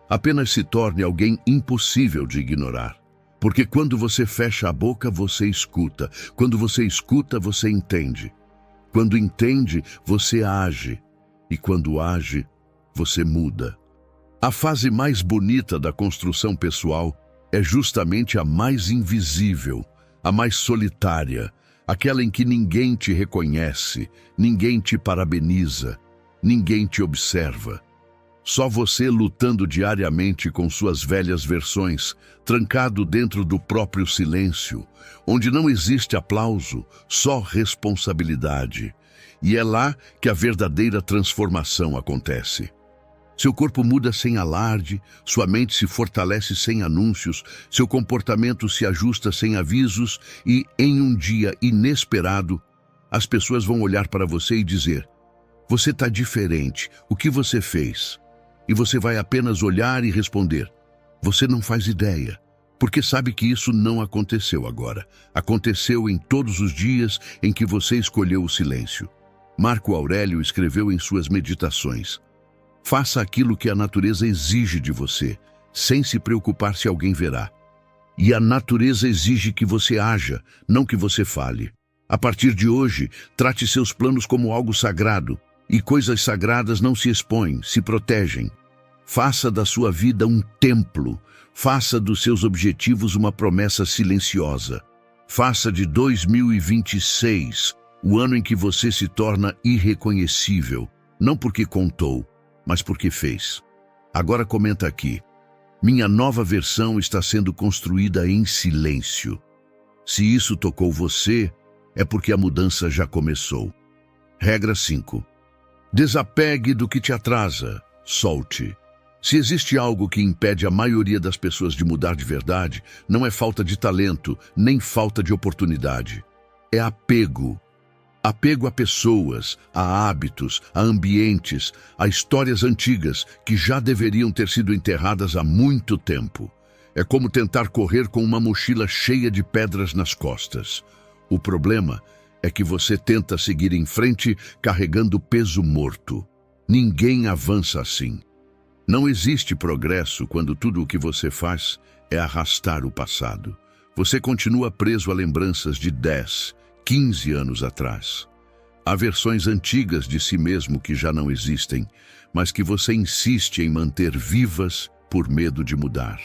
Apenas se torne alguém impossível de ignorar. Porque quando você fecha a boca, você escuta. Quando você escuta, você entende. Quando entende, você age. E quando age, você muda. A fase mais bonita da construção pessoal é justamente a mais invisível, a mais solitária, aquela em que ninguém te reconhece, ninguém te parabeniza, ninguém te observa. Só você lutando diariamente com suas velhas versões, trancado dentro do próprio silêncio, onde não existe aplauso, só responsabilidade. E é lá que a verdadeira transformação acontece. Seu corpo muda sem alarde, sua mente se fortalece sem anúncios, seu comportamento se ajusta sem avisos e, em um dia inesperado, as pessoas vão olhar para você e dizer: "Você está diferente, o que você fez?" E você vai apenas olhar e responder: "Você não faz ideia." Porque sabe que isso não aconteceu agora. Aconteceu em todos os dias em que você escolheu o silêncio. Marco Aurélio escreveu em suas meditações: "Faça aquilo que a natureza exige de você, sem se preocupar se alguém verá. E a natureza exige que você haja, não que você fale. A partir de hoje, trate seus planos como algo sagrado, e coisas sagradas não se expõem, se protegem. Faça da sua vida um templo, faça dos seus objetivos uma promessa silenciosa. Faça de 2026 o ano em que você se torna irreconhecível, não porque contou, mas porque fez." Agora comenta aqui: "Minha nova versão está sendo construída em silêncio." Se isso tocou você, é porque a mudança já começou. Regra 5. Desapegue do que te atrasa, solte. Se existe algo que impede a maioria das pessoas de mudar de verdade, não é falta de talento, nem falta de oportunidade. É apego. Apego a pessoas, a hábitos, a ambientes, a histórias antigas que já deveriam ter sido enterradas há muito tempo. É como tentar correr com uma mochila cheia de pedras nas costas. O problema é que você tenta seguir em frente carregando peso morto. Ninguém avança assim. Não existe progresso quando tudo o que você faz é arrastar o passado. Você continua preso a lembranças de 10, 15 anos atrás. Há versões antigas de si mesmo que já não existem, mas que você insiste em manter vivas por medo de mudar.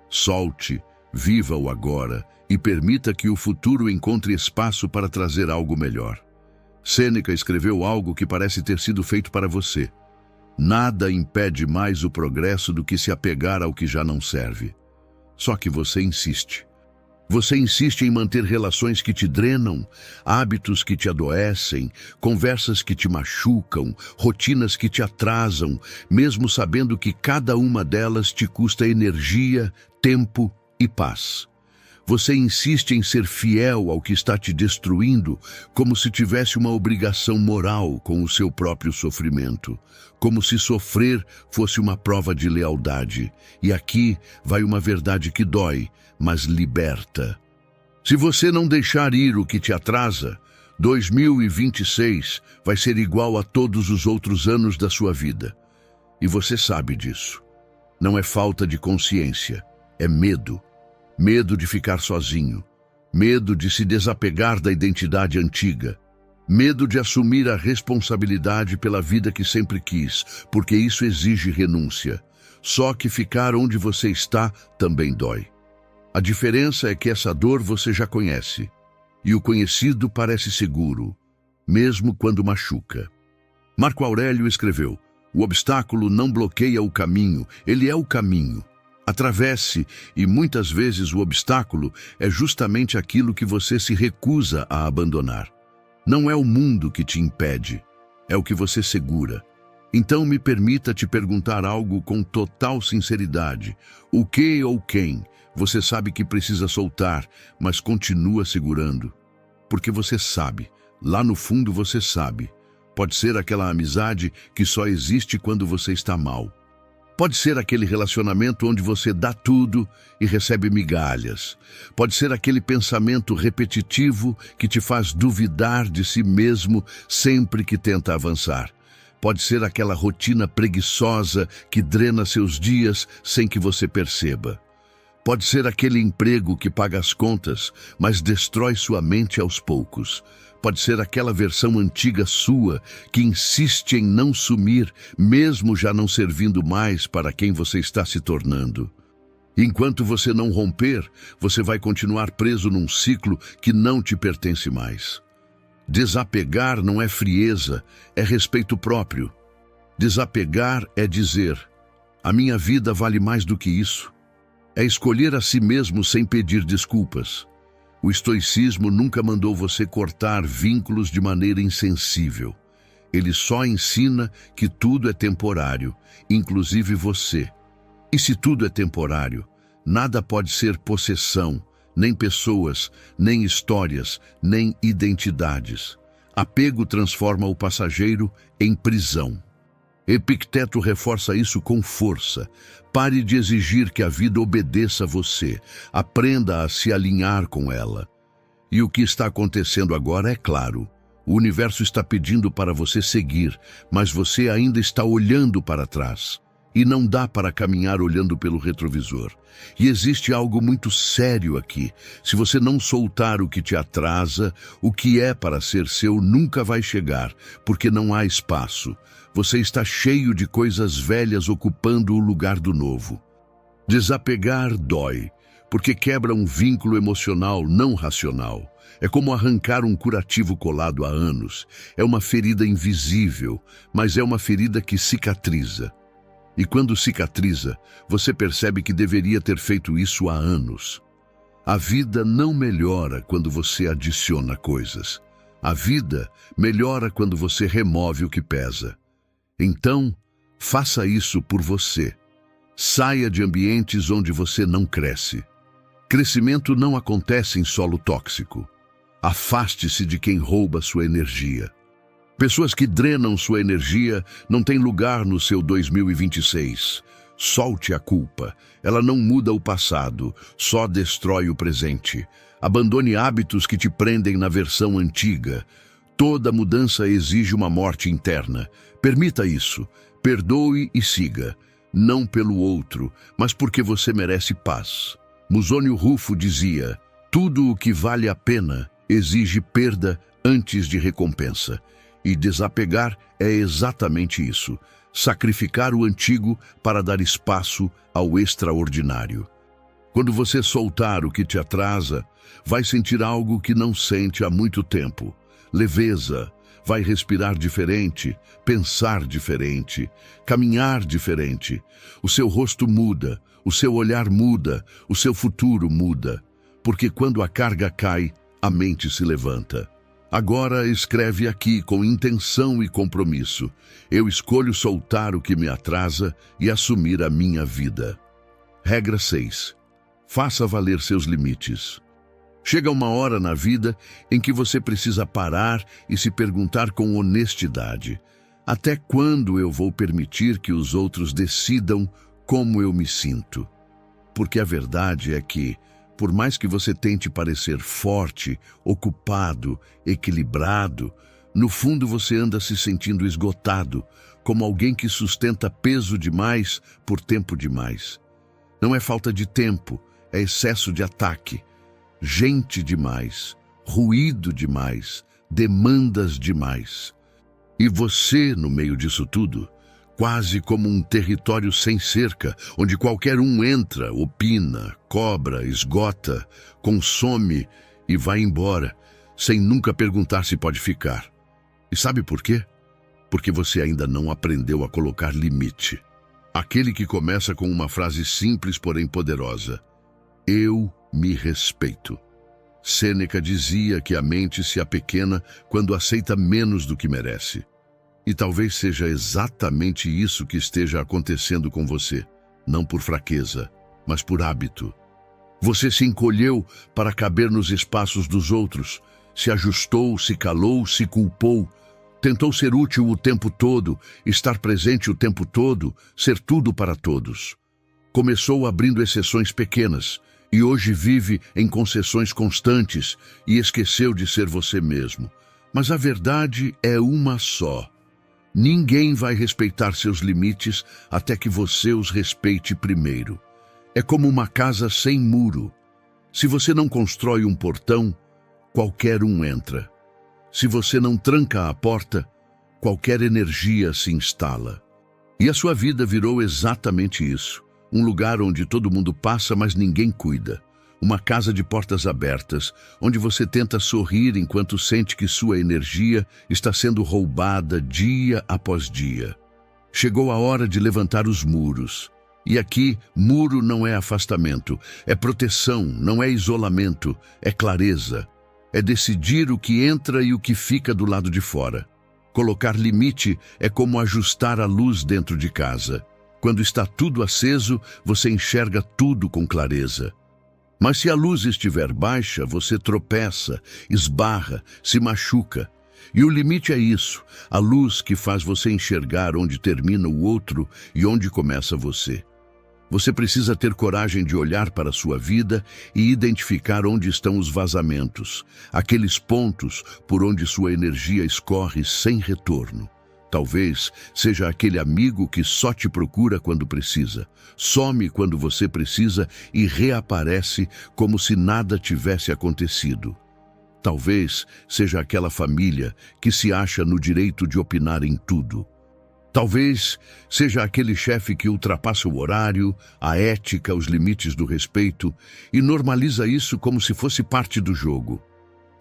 Solte, viva o agora e permita que o futuro encontre espaço para trazer algo melhor. Sêneca escreveu algo que parece ter sido feito para você: "Nada impede mais o progresso do que se apegar ao que já não serve." Só que você insiste. Você insiste em manter relações que te drenam, hábitos que te adoecem, conversas que te machucam, rotinas que te atrasam, mesmo sabendo que cada uma delas te custa energia, tempo e paz. Você insiste em ser fiel ao que está te destruindo, como se tivesse uma obrigação moral com o seu próprio sofrimento, como se sofrer fosse uma prova de lealdade. E aqui vai uma verdade que dói, mas liberta. Se você não deixar ir o que te atrasa, 2026 vai ser igual a todos os outros anos da sua vida. E você sabe disso. Não é falta de consciência, é medo. Medo de ficar sozinho, medo de se desapegar da identidade antiga, medo de assumir a responsabilidade pela vida que sempre quis, porque isso exige renúncia. Só que ficar onde você está também dói. A diferença é que essa dor você já conhece, e o conhecido parece seguro, mesmo quando machuca. Marco Aurélio escreveu: "O obstáculo não bloqueia o caminho, ele é o caminho." Atravesse, e muitas vezes o obstáculo é justamente aquilo que você se recusa a abandonar. Não é o mundo que te impede, é o que você segura. Então me permita te perguntar algo com total sinceridade. O que ou quem você sabe que precisa soltar, mas continua segurando? Porque você sabe, Lá no fundo você sabe. Pode ser aquela amizade que só existe quando você está mal. Pode ser aquele relacionamento onde você dá tudo e recebe migalhas. Pode ser aquele pensamento repetitivo que te faz duvidar de si mesmo sempre que tenta avançar. Pode ser aquela rotina preguiçosa que drena seus dias sem que você perceba. Pode ser aquele emprego que paga as contas, mas destrói sua mente aos poucos. Pode ser aquela versão antiga sua que insiste em não sumir, mesmo já não servindo mais para quem você está se tornando. Enquanto você não romper, você vai continuar preso num ciclo que não te pertence mais. Desapegar não é frieza, é respeito próprio. Desapegar é dizer: a minha vida vale mais do que isso. É escolher a si mesmo sem pedir desculpas. O estoicismo nunca mandou você cortar vínculos de maneira insensível. Ele só ensina que tudo é temporário, inclusive você. E se tudo é temporário, nada pode ser possessão, nem pessoas, nem histórias, nem identidades. Apego transforma o passageiro em prisão. Epicteto reforça isso com força. Pare de exigir que a vida obedeça a você. Aprenda a se alinhar com ela. E o que está acontecendo agora é claro. O universo está pedindo para você seguir, mas você ainda está olhando para trás. E não dá para caminhar olhando pelo retrovisor. E existe algo muito sério aqui. Se você não soltar o que te atrasa, o que é para ser seu nunca vai chegar, porque não há espaço. Você está cheio de coisas velhas ocupando o lugar do novo. Desapegar dói, porque quebra um vínculo emocional não racional. É como arrancar um curativo colado há anos. É uma ferida invisível, mas é uma ferida que cicatriza. E quando cicatriza, você percebe que deveria ter feito isso há anos. A vida não melhora quando você adiciona coisas. A vida melhora quando você remove o que pesa. Então, faça isso por você. Saia de ambientes onde você não cresce. Crescimento não acontece em solo tóxico. Afaste-se de quem rouba sua energia. Pessoas que drenam sua energia não têm lugar no seu 2026. Solte a culpa. Ela não muda o passado, só destrói o presente. Abandone hábitos que te prendem na versão antiga. Toda mudança exige uma morte interna. Permita isso. Perdoe e siga. Não pelo outro, mas porque você merece paz. Musônio Rufo dizia: tudo o que vale a pena exige perda antes de recompensa. E desapegar é exatamente isso. Sacrificar o antigo para dar espaço ao extraordinário. Quando você soltar o que te atrasa, vai sentir algo que não sente há muito tempo. Leveza. Vai respirar diferente, pensar diferente, caminhar diferente. O seu rosto muda, o seu olhar muda, o seu futuro muda. Porque quando a carga cai, a mente se levanta. Agora escreve aqui com intenção e compromisso. Eu escolho soltar o que me atrasa e assumir a minha vida. Regra 6. Faça valer seus limites. Chega uma hora na vida em que você precisa parar e se perguntar com honestidade: até quando eu vou permitir que os outros decidam como eu me sinto? Porque a verdade é que, por mais que você tente parecer forte, ocupado, equilibrado, no fundo você anda se sentindo esgotado, como alguém que sustenta peso demais por tempo demais. Não é falta de tempo, é excesso de ataque. Gente demais, ruído demais, demandas demais. E você, no meio disso tudo, quase como um território sem cerca, onde qualquer um entra, opina, cobra, esgota, consome e vai embora, sem nunca perguntar se pode ficar. E sabe por quê? Porque você ainda não aprendeu a colocar limite. Aquele que começa com uma frase simples, porém poderosa: eu me respeito. Sêneca dizia que a mente se apequena quando aceita menos do que merece. E talvez seja exatamente isso que esteja acontecendo com você, não por fraqueza, mas por hábito. Você se encolheu para caber nos espaços dos outros, se ajustou, se calou, se culpou. Tentou ser útil o tempo todo, estar presente o tempo todo, ser tudo para todos. Começou abrindo exceções pequenas e hoje vive em concessões constantes e esqueceu de ser você mesmo. Mas a verdade é uma só. Ninguém vai respeitar seus limites até que você os respeite primeiro. É como uma casa sem muro. Se você não constrói um portão, qualquer um entra. Se você não tranca a porta, qualquer energia se instala. E a sua vida virou exatamente isso. Um lugar onde todo mundo passa, mas ninguém cuida. Uma casa de portas abertas, onde você tenta sorrir enquanto sente que sua energia está sendo roubada dia após dia. Chegou a hora de levantar os muros. E aqui, muro não é afastamento, é proteção, não é isolamento, é clareza. É decidir o que entra e o que fica do lado de fora. Colocar limite é como ajustar a luz dentro de casa. Quando está tudo aceso, você enxerga tudo com clareza. Mas se a luz estiver baixa, você tropeça, esbarra, se machuca. E o limite é isso, a luz que faz você enxergar onde termina o outro e onde começa você. Você precisa ter coragem de olhar para a sua vida e identificar onde estão os vazamentos, aqueles pontos por onde sua energia escorre sem retorno. Talvez seja aquele amigo que só te procura quando precisa, some quando você precisa e reaparece como se nada tivesse acontecido. Talvez seja aquela família que se acha no direito de opinar em tudo. Talvez seja aquele chefe que ultrapassa o horário, a ética, os limites do respeito e normaliza isso como se fosse parte do jogo.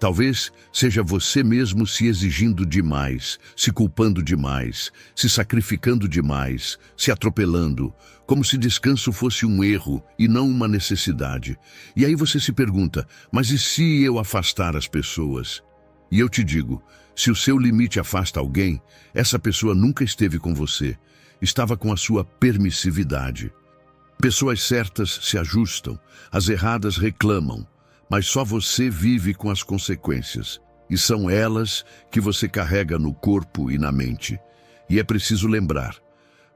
Talvez seja você mesmo se exigindo demais, se culpando demais, se sacrificando demais, se atropelando, como se descanso fosse um erro e não uma necessidade. E aí você se pergunta, mas e se eu afastar as pessoas? E eu te digo, se o seu limite afasta alguém, essa pessoa nunca esteve com você, estava com a sua permissividade. Pessoas certas se ajustam, as erradas reclamam, mas só você vive com as consequências, e são elas que você carrega no corpo e na mente. E é preciso lembrar,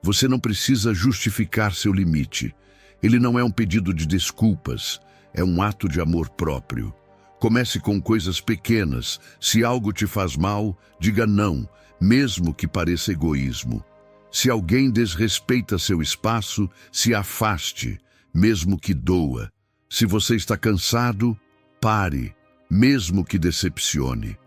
você não precisa justificar seu limite. Ele não é um pedido de desculpas, é um ato de amor próprio. Comece com coisas pequenas. Se algo te faz mal, diga não, mesmo que pareça egoísmo. Se alguém desrespeita seu espaço, se afaste, mesmo que doa. Se você está cansado, pare, mesmo que decepcione.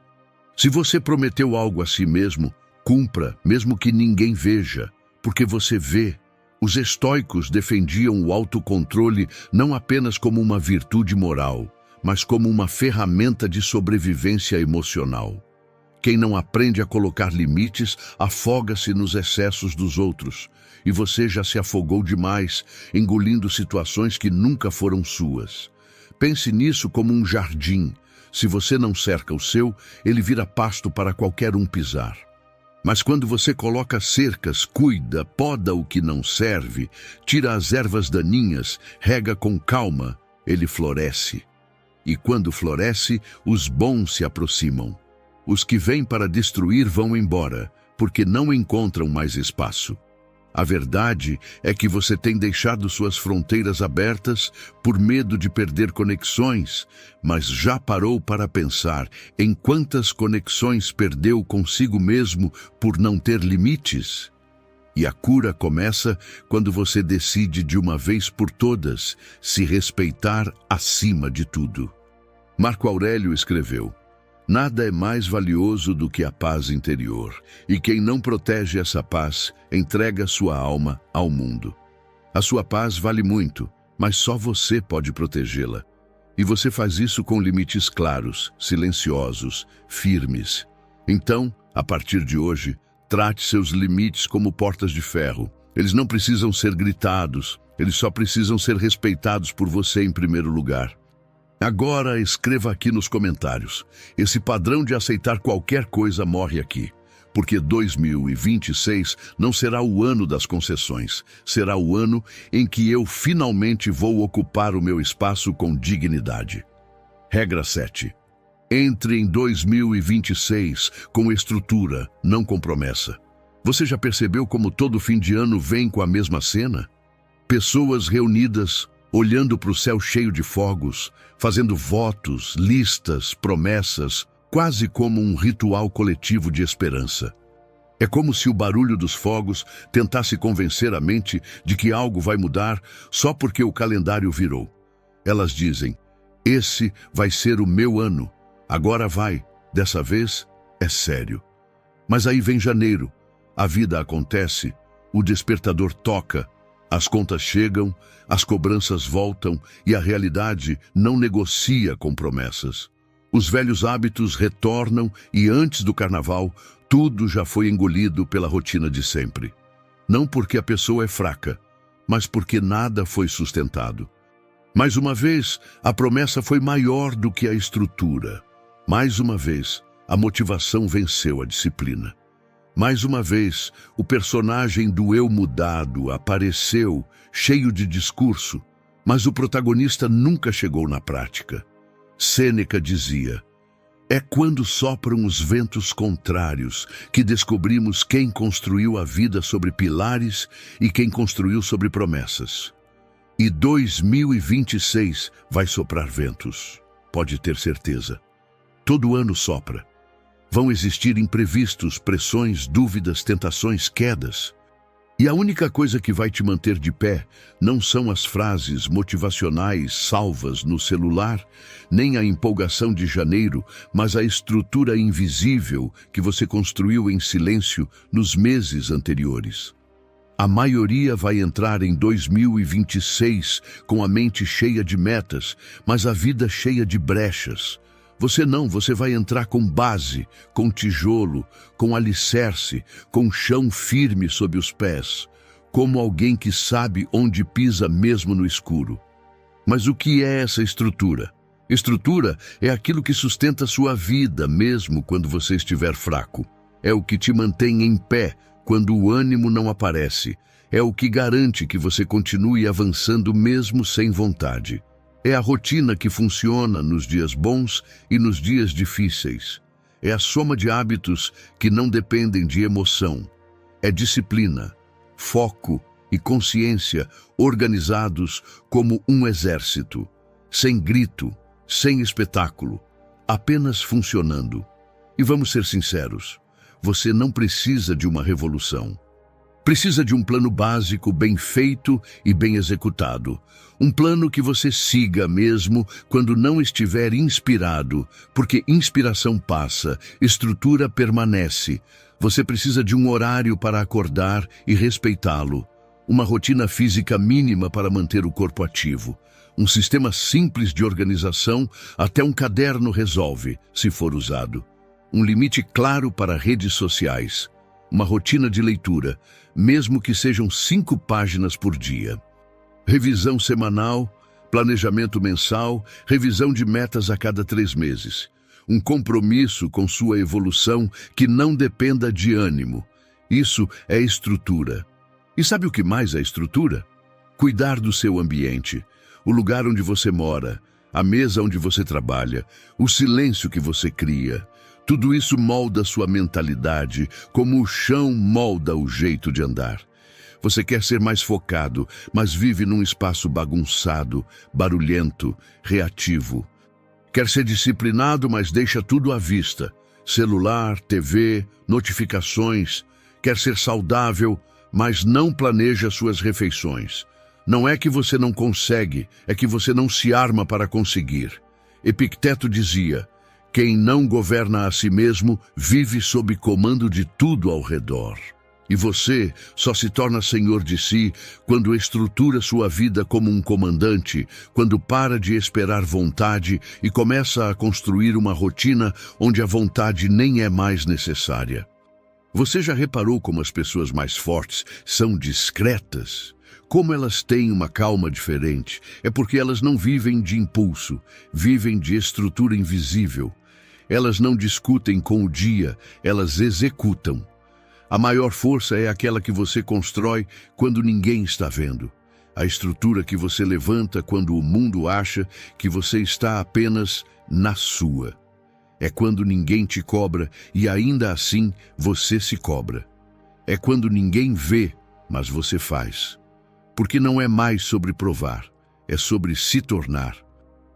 Se você prometeu algo a si mesmo, cumpra, mesmo que ninguém veja, porque você vê. Os estoicos defendiam o autocontrole não apenas como uma virtude moral, mas como uma ferramenta de sobrevivência emocional. Quem não aprende a colocar limites, afoga-se nos excessos dos outros, e você já se afogou demais, engolindo situações que nunca foram suas. Pense nisso como um jardim. Se você não cerca o seu, ele vira pasto para qualquer um pisar. Mas quando você coloca cercas, cuida, poda o que não serve, tira as ervas daninhas, rega com calma, ele floresce. E quando floresce, os bons se aproximam. Os que vêm para destruir vão embora, porque não encontram mais espaço. A verdade é que você tem deixado suas fronteiras abertas por medo de perder conexões, mas já parou para pensar em quantas conexões perdeu consigo mesmo por não ter limites? E a cura começa quando você decide de uma vez por todas se respeitar acima de tudo. Marco Aurélio escreveu: nada é mais valioso do que a paz interior, e quem não protege essa paz, entrega sua alma ao mundo. A sua paz vale muito, mas só você pode protegê-la. E você faz isso com limites claros, silenciosos, firmes. Então, a partir de hoje, trate seus limites como portas de ferro. Eles não precisam ser gritados, eles só precisam ser respeitados por você em primeiro lugar. Agora escreva aqui nos comentários. Esse padrão de aceitar qualquer coisa morre aqui, porque 2026 não será o ano das concessões, será o ano em que eu finalmente vou ocupar o meu espaço com dignidade. Regra 7. Entre em 2026 com estrutura, não com promessa. Você já percebeu como todo fim de ano vem com a mesma cena? Pessoas reunidas, olhando para o céu cheio de fogos, fazendo votos, listas, promessas, quase como um ritual coletivo de esperança. É como se o barulho dos fogos tentasse convencer a mente de que algo vai mudar só porque o calendário virou. Elas dizem: esse vai ser o meu ano. Agora vai, dessa vez é sério. Mas aí vem janeiro, a vida acontece, o despertador toca, as contas chegam, as cobranças voltam e a realidade não negocia com promessas. Os velhos hábitos retornam e antes do carnaval, tudo já foi engolido pela rotina de sempre. Não porque a pessoa é fraca, mas porque nada foi sustentado. Mais uma vez, a promessa foi maior do que a estrutura. Mais uma vez, a motivação venceu a disciplina. Mais uma vez, o personagem do eu mudado apareceu, cheio de discurso, mas o protagonista nunca chegou na prática. Sêneca dizia: é quando sopram os ventos contrários que descobrimos quem construiu a vida sobre pilares e quem construiu sobre promessas. E 2026 vai soprar ventos, pode ter certeza. Todo ano sopra. Vão existir imprevistos, pressões, dúvidas, tentações, quedas. E a única coisa que vai te manter de pé não são as frases motivacionais salvas no celular, nem a empolgação de janeiro, mas a estrutura invisível que você construiu em silêncio nos meses anteriores. A maioria vai entrar em 2026 com a mente cheia de metas, mas a vida cheia de brechas. Você vai entrar com base, com tijolo, com alicerce, com chão firme sob os pés, como alguém que sabe onde pisa mesmo no escuro. Mas o que é essa estrutura? Estrutura é aquilo que sustenta sua vida mesmo quando você estiver fraco. É o que te mantém em pé quando o ânimo não aparece. É o que garante que você continue avançando mesmo sem vontade. É a rotina que funciona nos dias bons e nos dias difíceis. É a soma de hábitos que não dependem de emoção. É disciplina, foco e consciência organizados como um exército, sem grito, sem espetáculo, apenas funcionando. E vamos ser sinceros, você não precisa de uma revolução. Precisa de um plano básico bem feito e bem executado. Um plano que você siga mesmo quando não estiver inspirado, porque inspiração passa, estrutura permanece. Você precisa de um horário para acordar e respeitá-lo. Uma rotina física mínima para manter o corpo ativo. Um sistema simples de organização, até um caderno resolve, se for usado. Um limite claro para redes sociais. Uma rotina de leitura, mesmo que sejam 5 páginas por dia. Revisão semanal, planejamento mensal, revisão de metas a cada 3 meses. Um compromisso com sua evolução que não dependa de ânimo. Isso é estrutura. E sabe o que mais é estrutura? Cuidar do seu ambiente, o lugar onde você mora, a mesa onde você trabalha, o silêncio que você cria. Tudo isso molda sua mentalidade, como o chão molda o jeito de andar. Você quer ser mais focado, mas vive num espaço bagunçado, barulhento, reativo. Quer ser disciplinado, mas deixa tudo à vista. Celular, TV, notificações. Quer ser saudável, mas não planeja suas refeições. Não é que você não consegue, é que você não se arma para conseguir. Epicteto dizia: quem não governa a si mesmo vive sob comando de tudo ao redor. E você só se torna senhor de si quando estrutura sua vida como um comandante, quando para de esperar vontade e começa a construir uma rotina onde a vontade nem é mais necessária. Você já reparou como as pessoas mais fortes são discretas? Como elas têm uma calma diferente? É porque elas não vivem de impulso, vivem de estrutura invisível. Elas não discutem com o dia, elas executam. A maior força é aquela que você constrói quando ninguém está vendo. A estrutura que você levanta quando o mundo acha que você está apenas na sua. É quando ninguém te cobra e ainda assim você se cobra. É quando ninguém vê, mas você faz. Porque não é mais sobre provar, é sobre se tornar.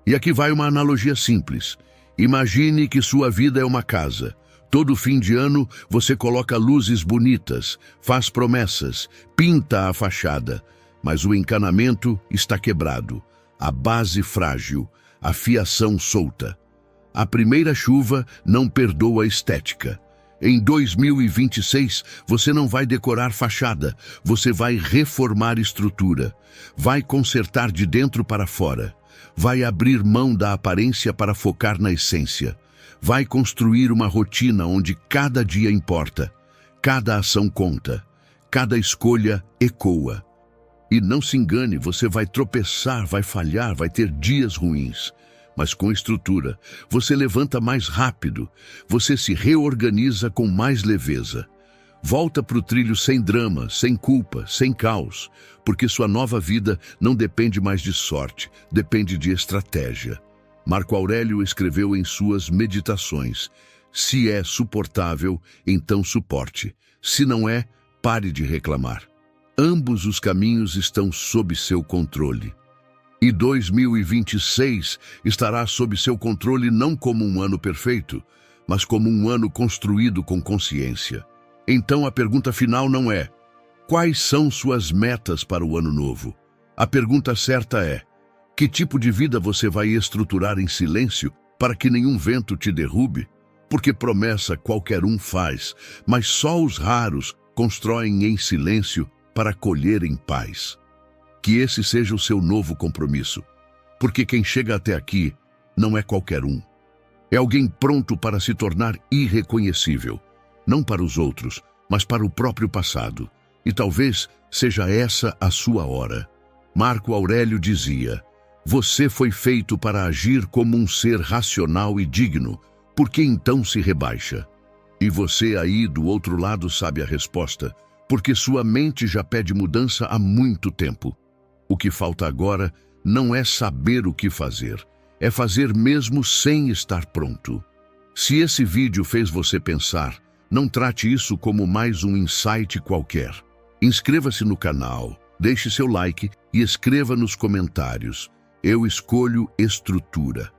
E aqui vai uma analogia simples. Imagine que sua vida é uma casa. Todo fim de ano você coloca luzes bonitas, faz promessas, pinta a fachada, mas o encanamento está quebrado, a base frágil, a fiação solta. A primeira chuva não perdoa a estética. Em 2026, você não vai decorar fachada, você vai reformar estrutura, vai consertar de dentro para fora, vai abrir mão da aparência para focar na essência, vai construir uma rotina onde cada dia importa, cada ação conta, cada escolha ecoa. E não se engane, você vai tropeçar, vai falhar, vai ter dias ruins. Mas com estrutura, você levanta mais rápido, você se reorganiza com mais leveza. Volta para o trilho sem drama, sem culpa, sem caos, porque sua nova vida não depende mais de sorte, depende de estratégia. Marco Aurélio escreveu em suas Meditações: se é suportável, então suporte. Se não é, pare de reclamar. Ambos os caminhos estão sob seu controle. E 2026 estará sob seu controle não como um ano perfeito, mas como um ano construído com consciência. Então a pergunta final não é: quais são suas metas para o ano novo? A pergunta certa é: que tipo de vida você vai estruturar em silêncio para que nenhum vento te derrube? Porque promessa qualquer um faz, mas só os raros constroem em silêncio para colher em paz. Que esse seja o seu novo compromisso, porque quem chega até aqui não é qualquer um. É alguém pronto para se tornar irreconhecível, não para os outros, mas para o próprio passado. E talvez seja essa a sua hora. Marco Aurélio dizia: você foi feito para agir como um ser racional e digno, por que então se rebaixa? E você aí do outro lado sabe a resposta, porque sua mente já pede mudança há muito tempo. O que falta agora não é saber o que fazer, é fazer mesmo sem estar pronto. Se esse vídeo fez você pensar, não trate isso como mais um insight qualquer. Inscreva-se no canal, deixe seu like e escreva nos comentários: eu escolho estrutura.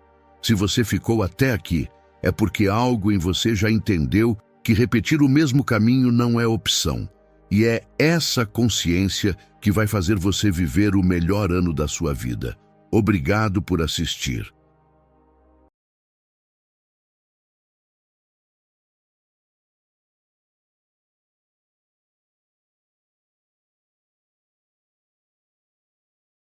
Se você ficou até aqui, é porque algo em você já entendeu que repetir o mesmo caminho não é opção. E é essa consciência que vai fazer você viver o melhor ano da sua vida. Obrigado por assistir.